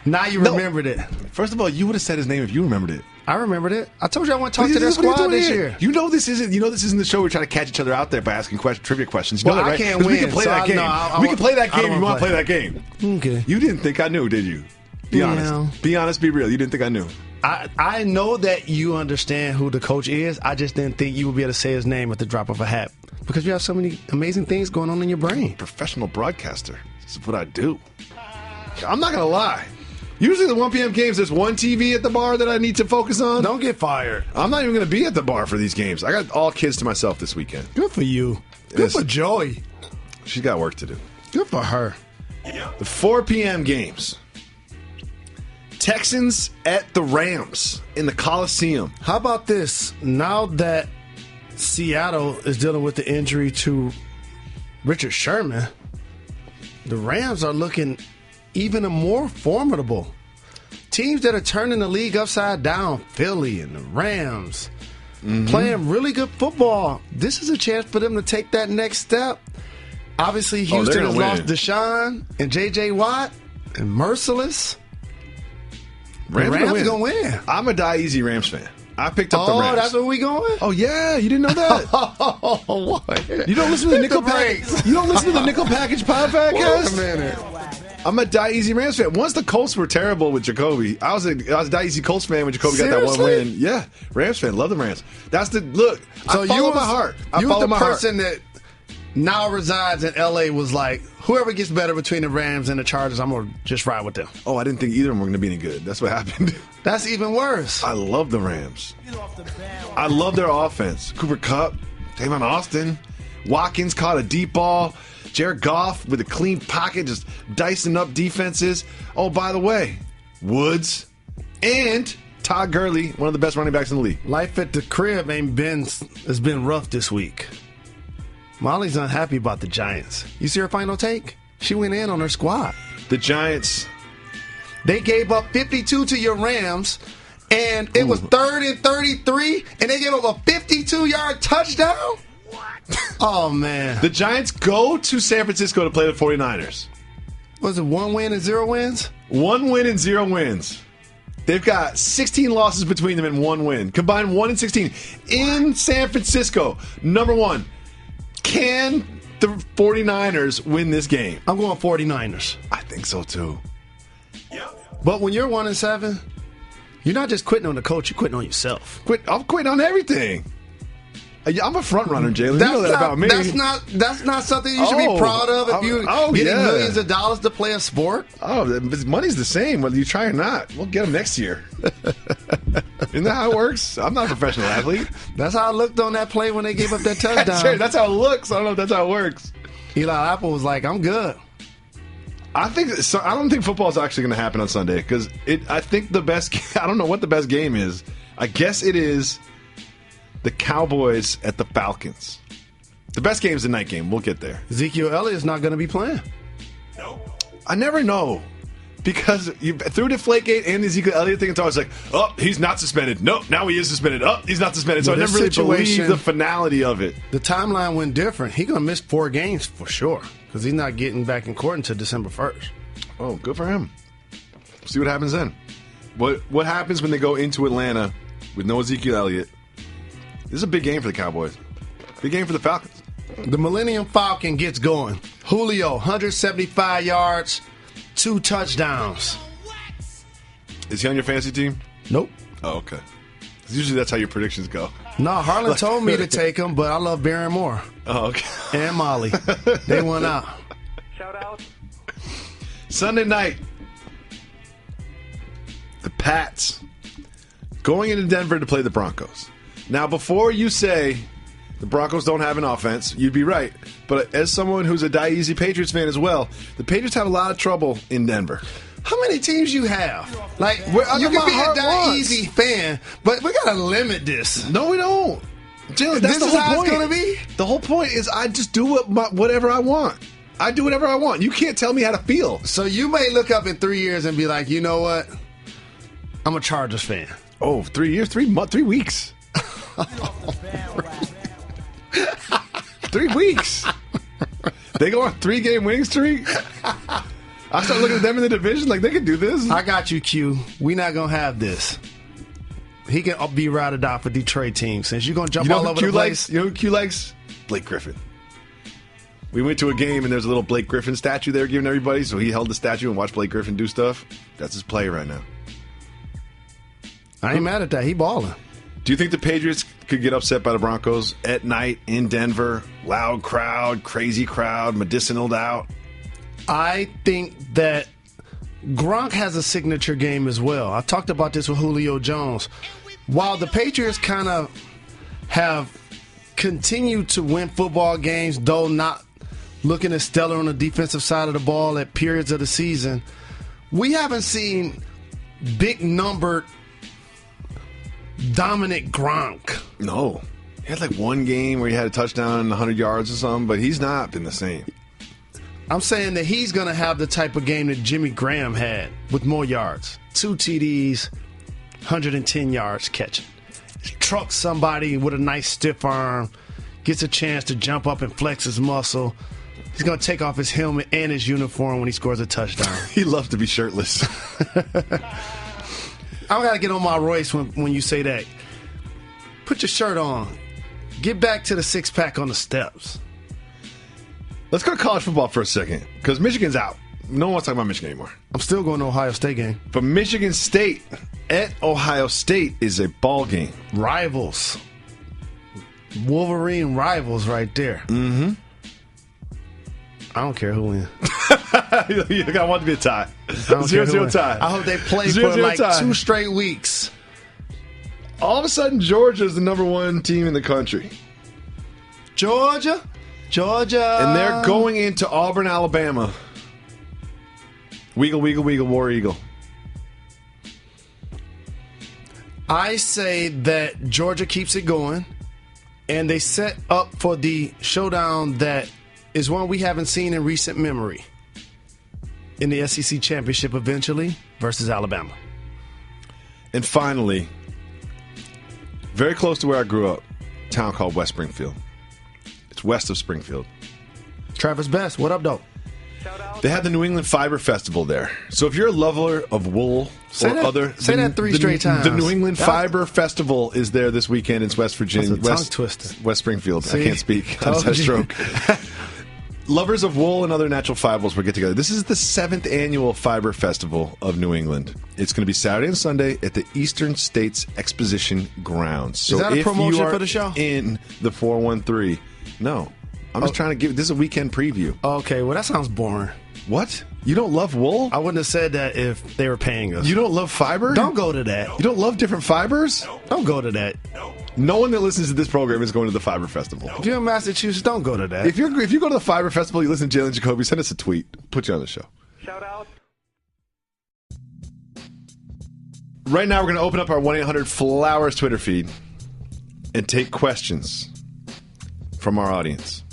Now you remembered it. First of all, you would have said his name if you remembered it. I remembered it. I told you I want to talk to their squad this year. You know this isn't the show we're trying to catch each other out there by asking trivia questions. You know well, that, right? I can't win. We can play that game. We can play that game if you want to play that game. Okay. You didn't think I knew, did you? Be honest. Be honest, be real. You didn't think I knew. I know that you understand who the coach is. I just didn't think you would be able to say his name at the drop of a hat. Because you have so many amazing things going on in your brain. Professional broadcaster. This is what I do. I'm not going to lie. Usually the 1 p.m. games, there's one TV at the bar that I need to focus on. Don't get fired. I'm not even going to be at the bar for these games. I got all kids to myself this weekend. Good for you. Good for Joey. She's got work to do. Good for her. The 4 p.m. games. Texans at the Rams in the Coliseum. How about this? Now that Seattle is dealing with the injury to Richard Sherman, the Rams are looking even more formidable. Teams that are turning the league upside down, Philly and the Rams, playing really good football. This is a chance for them to take that next step. Obviously, Houston has lost Deshaun and J.J. Watt and Merciless. Rams going to win. I'm a die easy Rams fan. I picked up the Rams. Oh, that's where we going? Oh, yeah. You didn't know that? What? You don't listen to the Nickel Package? You don't listen to the Nickel Package podcast? Wait a minute. I'm a die easy Rams fan. Once the Colts were terrible with Jacoby, I was a die easy Colts fan when Jacoby got that one win. Yeah, Rams fan. Love the Rams. That's the look. So I follow my heart. You was the person that now resides in L.A. was like, whoever gets better between the Rams and the Chargers, I'm going to just ride with them. Oh, I didn't think either of them were going to be any good. That's what happened. That's even worse. I love the Rams. I love their offense. Cooper Kupp, Tavon Austin, Watkins caught a deep ball. Jared Goff with a clean pocket, just dicing up defenses. Oh, by the way, Woods and Todd Gurley, one of the best running backs in the league. Life at the crib has been rough this week. Molly's unhappy about the Giants. You see her final take? She went in on her squad. The Giants. They gave up 52 to your Rams, and it was 3rd and 33, and they gave up a 52-yard touchdown? Oh, man. The Giants go to San Francisco to play the 49ers. Was it 1 win and 0 wins? 1 win and 0 wins. They've got 16 losses between them and 1 win. Combined 1 and 16 in San Francisco. Number one, can the 49ers win this game? I'm going 49ers. I think so, too. But when you're 1 and 7, you're not just quitting on the coach, you're quitting on yourself. I'm quitting on everything. I'm a front runner, Jalen. You know that about me. That's not something you should be proud of if you're getting millions of dollars to play a sport. Oh, money's the same whether you try or not. We'll get them next year. Isn't that how it works? I'm not a professional athlete. That's how I looked on that play when they gave up that touchdown. That's how it looks. I don't know if that's how it works. Eli Apple was like, I'm good. I don't think football is actually going to happen on Sunday because I think the best. I don't know what the best game is. I guess it is the Cowboys at the Falcons. The best game is the night game. We'll get there. Ezekiel Elliott's not going to be playing. I never know. Because through Deflategate and the Ezekiel Elliott thing, it's always like, oh, he's not suspended. No, now he is suspended. Oh, he's not suspended. So I never really believe the finality of it. The timeline went different. He's going to miss 4 games for sure because he's not getting back in court until December 1st. Oh, good for him. See what happens then. What happens when they go into Atlanta with no Ezekiel Elliott? This is a big game for the Cowboys. Big game for the Falcons. The Millennium Falcon gets going. Julio, 175 yards. 2 touchdowns. Is he on your fantasy team? Nope. Oh, okay. Usually that's how your predictions go. No, Harlan told me to take him, but I love Barron Moore. Oh, okay. And Molly. They went out. Shout out. Sunday night. The Pats going into Denver to play the Broncos. Now, before you say the Broncos don't have an offense, you'd be right. But as someone who's a Die Easy Patriots fan as well, the Patriots have a lot of trouble in Denver. How many teams you have? Like, you can be a Die Easy fan, but we got to limit this. No, we don't. Jalen, that's the whole point. It's going to be? The whole point is I just do whatever I want. I do whatever I want. You can't tell me how to feel. So you may look up in 3 years and be like, you know what? I'm a Chargers fan. Oh, 3 years? 3 weeks. 3 weeks. They go on a 3-game winning streak. I start looking at them in the division like they can do this. I got you, Q. We not gonna have this. He can be ride or die for Detroit team since you're gonna jump all over the place. You know who Q likes? Blake Griffin. We went to a game and there's a little Blake Griffin statue there giving everybody, so he held the statue and watched Blake Griffin do stuff. That's his play right now. I ain't mad at that. He balling. Do you think the Patriots could get upset by the Broncos at night in Denver? Loud crowd, crazy crowd, medicinaled out. I think that Gronk has a signature game as well. I talked about this with Julio Jones. While the Patriots kind of have continued to win football games, though not looking as stellar on the defensive side of the ball at periods of the season, we haven't seen big numbered dominant Gronk. No. He had like one game where he had a touchdown and 100 yards or something, but he's not been the same. I'm saying that he's going to have the type of game that Jimmy Graham had with more yards. 2 TDs, 110 yards catching. Trucks somebody with a nice stiff arm, gets a chance to jump up and flex his muscle. He's going to take off his helmet and his uniform when he scores a touchdown. He loves to be shirtless. I got to get on my Royce when you say that. Put your shirt on. Get back to the 6-pack on the steps. Let's go to college football for a second, because Michigan's out. No one wants to talk about Michigan anymore. I'm still going to Ohio State game. But Michigan State at Ohio State is a ball game. Rivals. Wolverine rivals right there. Mm-hmm. I don't care who wins. I want it to be a tie. 0-0 tie. I hope they play for like 2 straight weeks. All of a sudden, Georgia is the #1 team in the country. Georgia. And they're going into Auburn, Alabama. Weagle, weagle, weagle, war eagle. I say that Georgia keeps it going, and they set up for the showdown that is one we haven't seen in recent memory in the SEC Championship eventually versus Alabama. And finally, very close to where I grew up, a town called West Springfield. It's west of Springfield. Travis Best, what up, though? They had the New England Fiber Festival there. So if you're a lover of wool say that 3 straight times. The New England Fiber Festival is there this weekend in West Virginia. That's a tongue twister. West Springfield. See? I can't speak. I just had a stroke. Lovers of wool and other natural fibers will get together. This is the 7th annual Fiber Festival of New England. It's going to be Saturday and Sunday at the Eastern States Exposition Grounds. So is that a promotion for the show? In the 413. No. I'm just trying to give... This is a weekend preview. Okay, well, that sounds boring. What? You don't love wool? I wouldn't have said that if they were paying us. You don't love fiber? Don't go to that. You don't love different fibers? Don't go to that. No one that listens to this program is going to the Fiber Festival. If you're in Massachusetts, don't go to that. If you go to the Fiber Festival, you listen to Jalen Jacoby, send us a tweet. Put you on the show. Shout out. Right now, we're going to open up our 1-800-FLOWERS Twitter feed and take questions from our audience.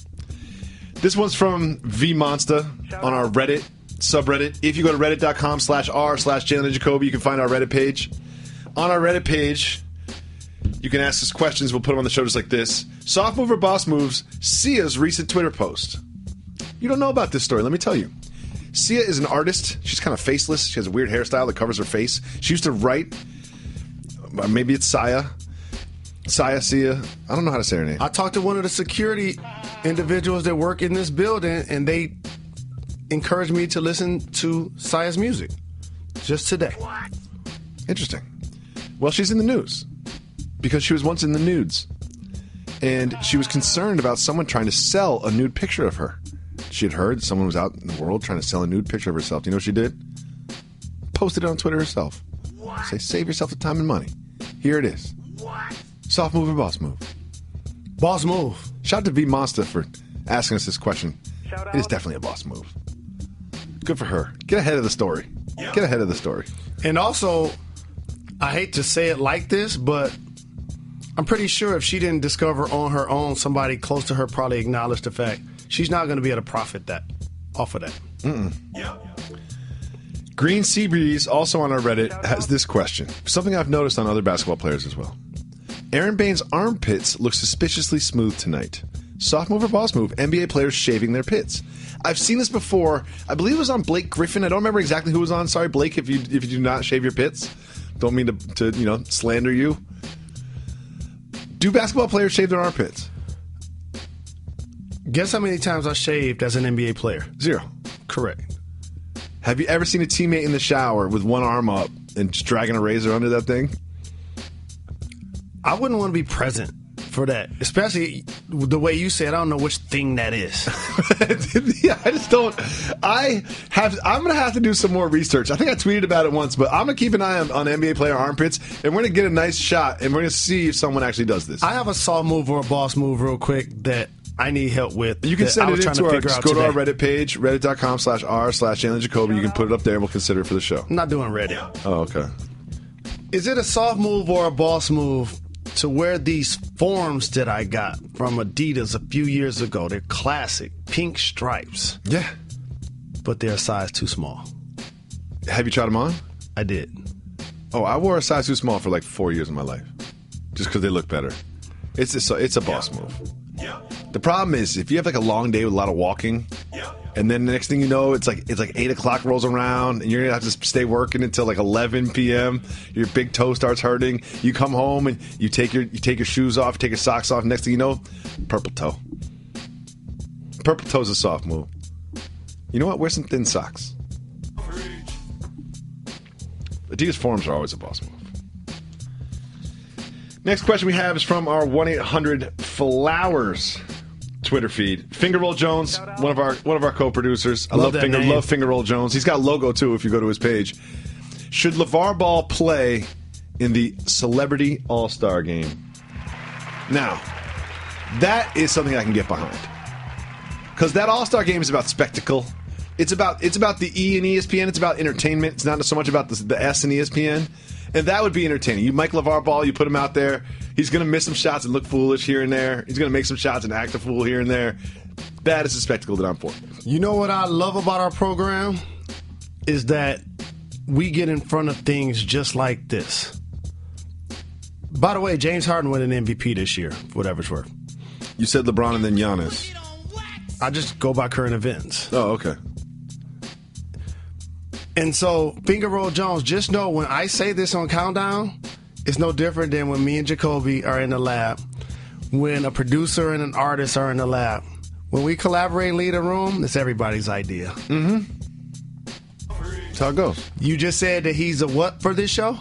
This one's from V Monster on our Reddit. subreddit. If you go to reddit.com/r/Jalen Jacoby, you can find our Reddit page. On our Reddit page, you can ask us questions. We'll put them on the show just like this. Soft move or boss moves, Sia's recent Twitter post. You don't know about this story. Let me tell you. Sia is an artist. She's kind of faceless. She has a weird hairstyle that covers her face. She used to write, maybe it's Sia. Sia. I don't know how to say her name. I talked to one of the security individuals that work in this building, and they encouraged me to listen to Sia's music just today. Interesting. Well, she's in the news because she was once in the nudes, and she was concerned about someone trying to sell a nude picture of her. She had heard someone was out in the world trying to sell a nude picture of herself. Do you know what she did? Posted it on Twitter herself. Say, save yourself the time and money. Here it is. Soft move or boss move? Boss move. Shout out to V Monster for asking us this question. It is definitely a boss move. Good for her. Get ahead of the story. Get ahead of the story. And also, I hate to say it like this, but I'm pretty sure if she didn't discover on her own, somebody close to her probably acknowledged the fact she's not going to be able to profit off of that. Green Seabreeze, also on our Reddit, has this question. Something I've noticed on other basketball players as well. Aaron Baines' armpits look suspiciously smooth tonight. Soft move or boss move? NBA players shaving their pits. I've seen this before. I believe it was on Blake Griffin. I don't remember exactly who was on. Sorry, Blake, if you do not shave your pits. Don't mean to slander you. Do basketball players shave their armpits? Guess how many times I shaved as an NBA player? 0. Correct. Have you ever seen a teammate in the shower with one arm up and just dragging a razor under that thing? I wouldn't want to be present for that, especially the way you said. I don't know which thing that is. Yeah, I just don't. I'm going to have to do some more research. I think I tweeted about it once, but I'm going to keep an eye on NBA player armpits, and we're going to get a nice shot, and we're going to see if someone actually does this. I have a soft move or a boss move real quick that I need help with. You can send it into our, just go to our Reddit page, reddit.com/r/Jalen Jacoby. You can put it up there, and we'll consider it for the show. I'm not doing Reddit. Oh, okay. Is it a soft move or a boss move to wear these forms that I got from Adidas a few years ago? They're classic, pink stripes. Yeah. But they're a size too small. Have you tried them on? I did. Oh, I wore a size too small for like 4 years of my life. Just because they look better. It's a boss move. The problem is, if you have like a long day with a lot of walking, and then the next thing you know, it's like 8 o'clock rolls around, and you're gonna have to stay working until like 11 p.m. Your big toe starts hurting. You come home and you take your shoes off, take your socks off. Next thing you know, purple toe. Purple toe's a soft move. You know what? Wear some thin socks. Adidas forms are always a boss move. Next question we have is from our 1-800-FLOWERS Twitter feed. Finger Roll Jones, one of our co-producers. I love Finger Roll Jones. He's got a logo too if you go to his page. Should LeVar Ball play in the Celebrity All-Star game? Now, that is something I can get behind. Because that All-Star game is about spectacle. It's about the E in ESPN. It's about entertainment. It's not so much about the S in ESPN. And that would be entertaining. You Mike LeVar Ball, you put him out there. He's going to miss some shots and look foolish here and there. He's going to make some shots and act a fool here and there. That is a spectacle that I'm for. You know what I love about our program? Is that we get in front of things just like this. By the way, James Harden won an MVP this year, for whatever it's worth. You said LeBron and then Giannis. I just go by current events. Oh, okay. And so, Finger Roll Jones, just know when I say this on Countdown, it's no different than when me and Jacoby are in the lab, when a producer and an artist are in the lab. When we collaborate and lead a room, it's everybody's idea. Mm-hmm. That's how it goes. You just said that he's a what for this show?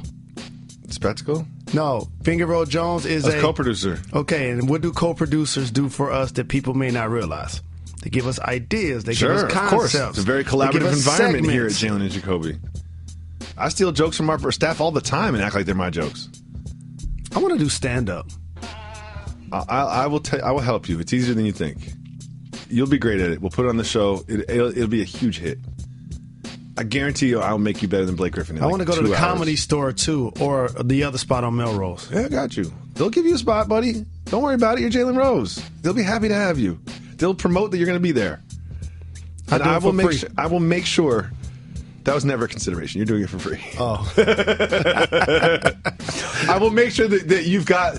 Spectacle? No, Finger Roll Jones is a co-producer. Okay, and what do co-producers do for us that people may not realize? They give us ideas. They give us concepts. Of course. It's a very collaborative environment here at Jalen and Jacoby. I steal jokes from our staff all the time and act like they're my jokes. I want to do stand-up. I will help you. It's easier than you think. You'll be great at it. We'll put it on the show. It'll be a huge hit. I guarantee you I'll make you better than Blake Griffin in I want to go to the Comedy Store, too, or the other spot on Melrose. Yeah, I got you. They'll give you a spot, buddy. Don't worry about it. You're Jalen Rose. They'll be happy to have you. They'll promote that you're going to be there. And I will make sure that was never a consideration. You're doing it for free. Oh. I will make sure that you've got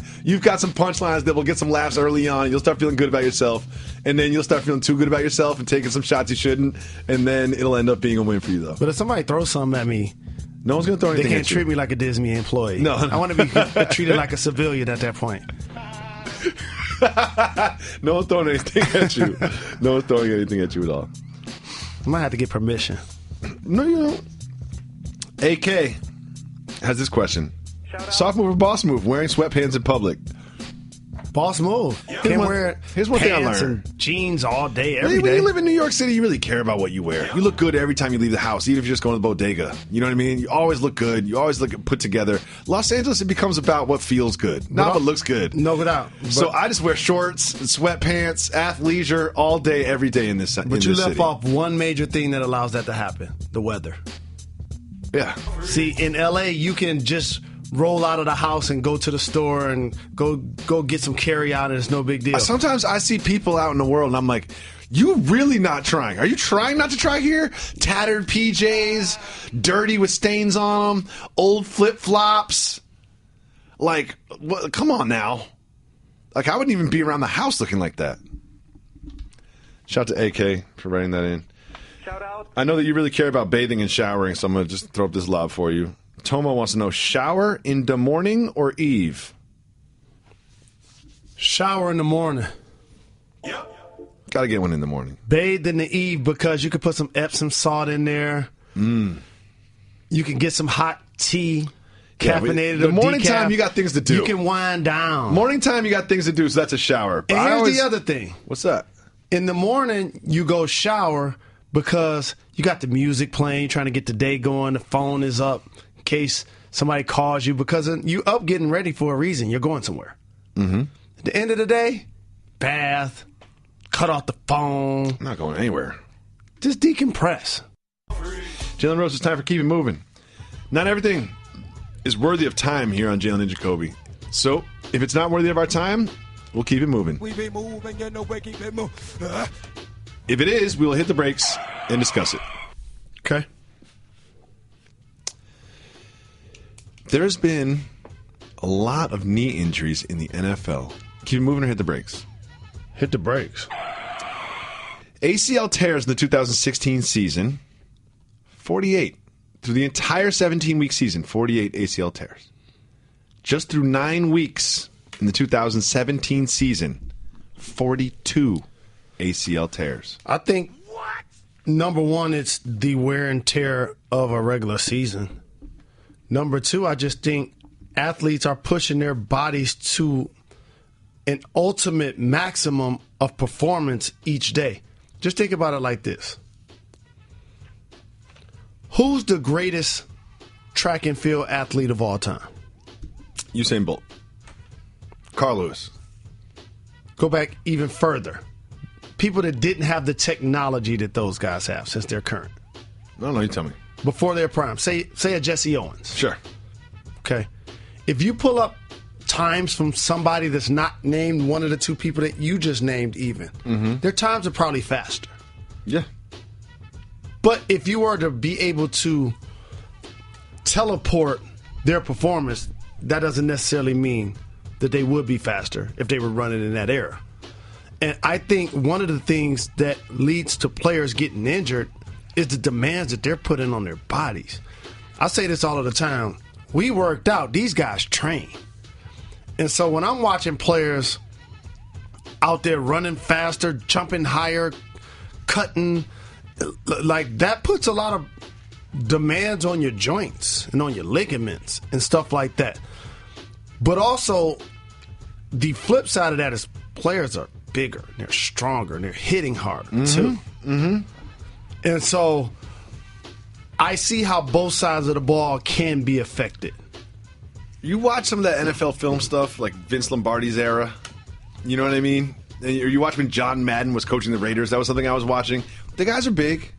some punchlines that will get some laughs early on. You'll start feeling good about yourself, and then you'll start feeling too good about yourself and taking some shots you shouldn't, and then it'll end up being a win for you, though. But if somebody throws something at me, no one's going to throw anything at you. They can't treat me like a Disney employee. No. I want to be treated like a civilian at that point. No one's throwing anything at you. No one's throwing anything at you at all. I might have to get permission. No, you don't. AK has this question. Soft move or boss move? Wearing sweatpants in public. Boss move. Can't wear here's one thing I pants learned. and jeans all day, every day. When you live in New York City, you really care about what you wear. You look good every time you leave the house, even if you're just going to the bodega. You know what I mean? You always look good. You always look put together. Los Angeles, it becomes about what feels good, not what looks good. No doubt. So I just wear shorts, sweatpants, athleisure all day, every day in this. But you left off one major thing that allows that to happen: the weather. Yeah. See, in LA, you can just roll out of the house and go to the store and go get some carry out, and it's no big deal. Sometimes I see people out in the world and I'm like, you really not trying. Are you trying not to try here? Tattered PJs, dirty with stains on them, old flip-flops. Like, come on now. Like, I wouldn't even be around the house looking like that. Shout out to AK for writing that in. Shout out. I know that you really care about bathing and showering, so I'm going to just throw up this lob for you. Tomo wants to know, shower in the morning or eve? Shower in the morning. Got to get one in the morning. Bathe in the eve because you can put some Epsom salt in there. You can get some hot tea, caffeinated. The morning time, you got things to do. You can wind down. Morning time, you got things to do, so that's a shower. But And here's the other thing. What's that? In the morning, you go shower because you got the music playing, you're trying to get the day going, the phone is up in case somebody calls you, because you up getting ready for a reason. You're going somewhere. Mm-hmm. At the end of the day, bath, cut off the phone. I'm not going anywhere. Just decompress. Jalen Rose, it's time for Keep It Moving. Not everything is worthy of time here on Jalen Jacoby. So, if it's not worthy of our time, we'll keep it moving. We be moving, you know, we keep it moving. If it is, we will hit the brakes and discuss it. Okay. There's been a lot of knee injuries in the NFL. Keep it moving or hit the brakes? Hit the brakes. ACL tears in the 2016 season, 48. Through the entire 17-week season, 48 ACL tears. Just through 9 weeks in the 2017 season, 42 ACL tears. I think, number one, it's the wear and tear of a regular season. Number two, I just think athletes are pushing their bodies to an ultimate maximum of performance each day. Just think about it like this. Who's the greatest track and field athlete of all time? Usain Bolt. Carl Lewis. Go back even further. People that didn't have the technology that those guys have since they're current. No, you tell me. Before their prime. Say a Jesse Owens. Sure. Okay. If you pull up times from somebody that's not named one of the two people that you just named even, their times are probably faster. Yeah. But if you were to be able to teleport their performance, that doesn't necessarily mean that they would be faster if they were running in that era. And I think one of the things that leads to players getting injured is the demands that they're putting on their bodies. I say this all of the time. We worked out. These guys train. And so when I'm watching players out there running faster, jumping higher, cutting, like that puts a lot of demands on your joints and on your ligaments and stuff like that. But also, the flip side of that is players are bigger, they're stronger, and they're hitting harder too. And so I see how both sides of the ball can be affected. You watch some of that NFL film stuff, like Vince Lombardi's era. You know what I mean? Or you watch when John Madden was coaching the Raiders. That was something I was watching. The guys are big.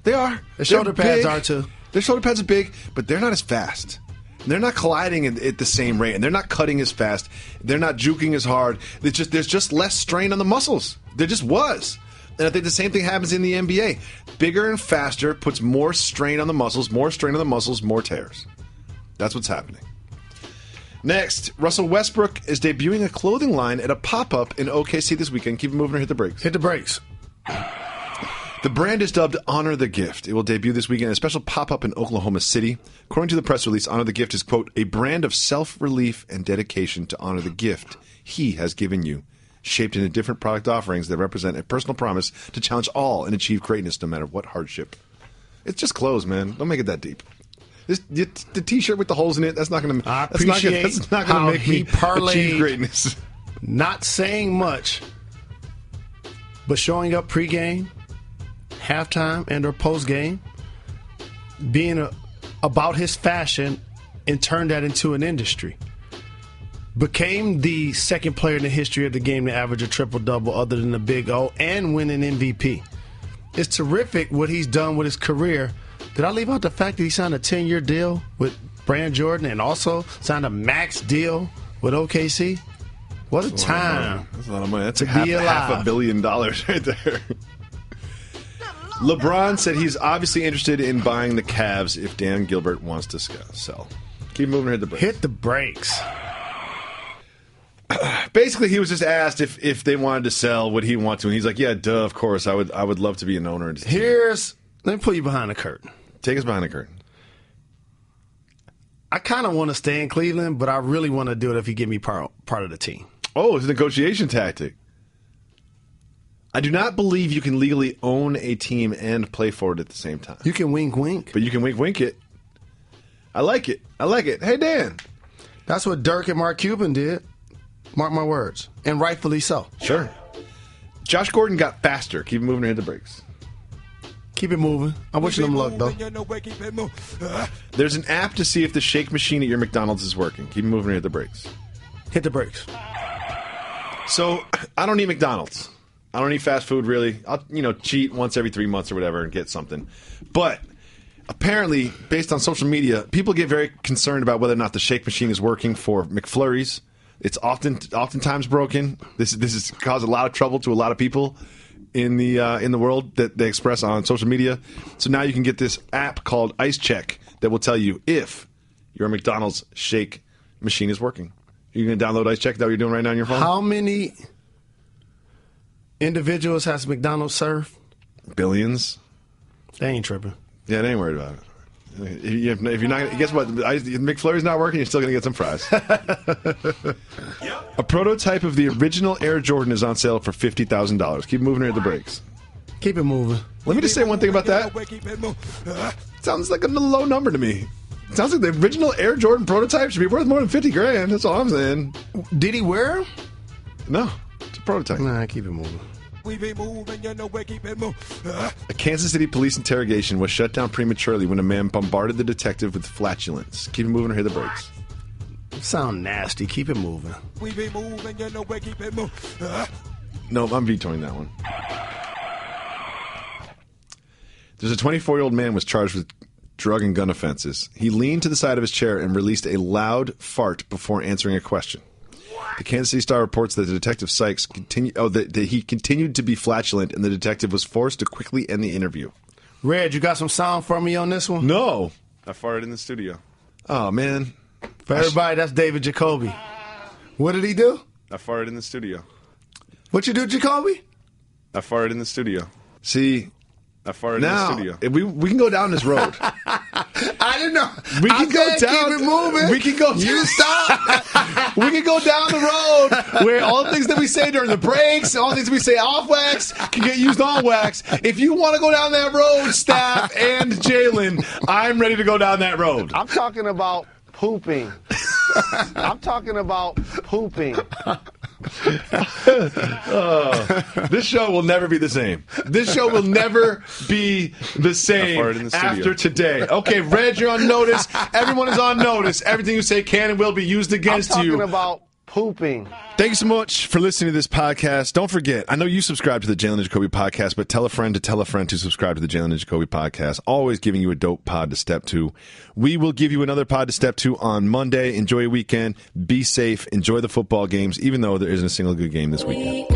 They are. Their shoulder pads are too. Their shoulder pads are big, but they're not as fast. They're not colliding at the same rate, and they're not cutting as fast. They're not juking as hard. There's just less strain on the muscles. There just was. And I think the same thing happens in the NBA. Bigger and faster puts more strain on the muscles, more tears. That's what's happening. Next, Russell Westbrook is debuting a clothing line at a pop-up in OKC this weekend. Keep it moving or hit the brakes. Hit the brakes. The brand is dubbed Honor the Gift. It will debut this weekend at a special pop-up in Oklahoma City. According to the press release, Honor the Gift is, quote, a brand of self-relief and dedication to honor the gift he has given you, shaped into different product offerings that represent a personal promise to challenge all and achieve greatness no matter what hardship. It's just clothes, man. Don't make it that deep. The T-shirt with the holes in it, that's not going to make me achieve greatness. Not saying much, but showing up pregame, halftime, and or postgame, being about his fashion, and turned that into an industry. Became the second player in the history of the game to average a triple-double other than the Big O and win an MVP. It's terrific what he's done with his career. Did I leave out the fact that he signed a 10-year deal with Brand Jordan and also signed a max deal with OKC? What a time. That's a lot of money. That's half $500 million right there. LeBron said he's obviously interested in buying the Cavs if Dan Gilbert wants to sell. Keep moving or hit the brakes. Hit the brakes. Basically, he was just asked if they wanted to sell, would he want to? And he's like, yeah, duh, of course. I would love to be an owner. Let me put you behind the curtain. Take us behind the curtain. I kind of want to stay in Cleveland, but I really want to do it if you give me part of the team. Oh, it's a negotiation tactic. I do not believe you can legally own a team and play for it at the same time. You can wink. But you can wink it. I like it. Hey, Dan. That's what Dirk and Mark Cuban did. Mark my words. And rightfully so. Sure. Josh Gordon got faster. Keep moving or hit the brakes. Keep it moving. I'm wishing them luck, though. There's an app to see if the shake machine at your McDonald's is working. Keep moving or hit the brakes. Hit the brakes. So, I don't eat McDonald's. I don't eat fast food, really. I'll, cheat once every 3 months or whatever and get something. But apparently, based on social media, people get very concerned about whether or not the shake machine is working for McFlurries. It's oftentimes broken. This has caused a lot of trouble to a lot of people in the world that they express on social media. So now you can get this app called Ice Check that will tell you if your McDonald's shake machine is working. You're going to download Ice Check? Is that what you're doing right now on your phone? How many individuals has McDonald's served? Billions. They ain't tripping. Yeah, they ain't worried about it. If you're not, guess what? McFlurry's not working. You're still going to get some fries. A prototype of the original Air Jordan is on sale for $50,000. Keep moving or hit the brakes. Keep it moving. Let me just say one thing about that. Sounds like a low number to me. It sounds like the original Air Jordan prototype should be worth more than $50,000. That's all I'm saying. Did he wear them? No, it's a prototype. Nah, keep it moving. A Kansas City police interrogation was shut down prematurely when a man bombarded the detective with flatulence. Keep it moving or hit the brakes. Sound nasty. Keep it moving. No, I'm vetoing that one. There's a 24-year-old man was charged with drug and gun offenses. He leaned to the side of his chair and released a loud fart before answering a question. The Kansas City Star reports that the detective Sykes that he continued to be flatulent, and the detective was forced to quickly end the interview. Red, you got some sound for me on this one? No. I farted in the studio. Oh, man. For everybody, that's David Jacoby. What did he do? I farted in the studio. What you do, Jacoby? I farted in the studio. See, I farted in the studio. We can go down this road. I didn't know. We can go down. Keep it moving. We can go. You stop. We can go down the road where all the things that we say during the breaks, all the things we say off wax, can get used on wax. If you want to go down that road, Staff and Jalen, I'm ready to go down that road. I'm talking about pooping. I'm talking about pooping. This show will never be the same. This show will never be the same after today. Okay, Red, you're on notice. Everyone is on notice. Everything you say can and will be used against you. I'm talking about pooping. Thank you so much for listening to this podcast. Don't forget, I know you subscribe to the Jalen Jacoby podcast, but tell a friend to subscribe to the Jalen Jacoby podcast. Always giving you a dope pod to step to. We will give you another pod to step to on Monday. Enjoy your weekend. Be safe. Enjoy the football games, even though there isn't a single good game this weekend.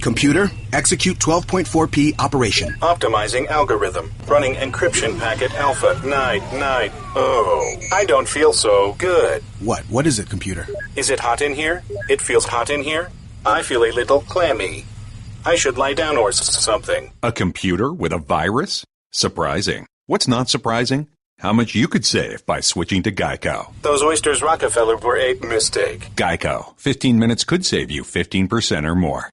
Computer, execute 12.4p operation. Optimizing algorithm. Running encryption packet alpha 990. I don't feel so good. What is it, computer? Is it hot in here? It feels hot in here. I feel a little clammy. I should lie down or something. A computer with a virus? Surprising. What's not surprising? How much you could save by switching to Geico. Those oysters Rockefeller were a mistake. Geico. 15 minutes could save you 15% or more.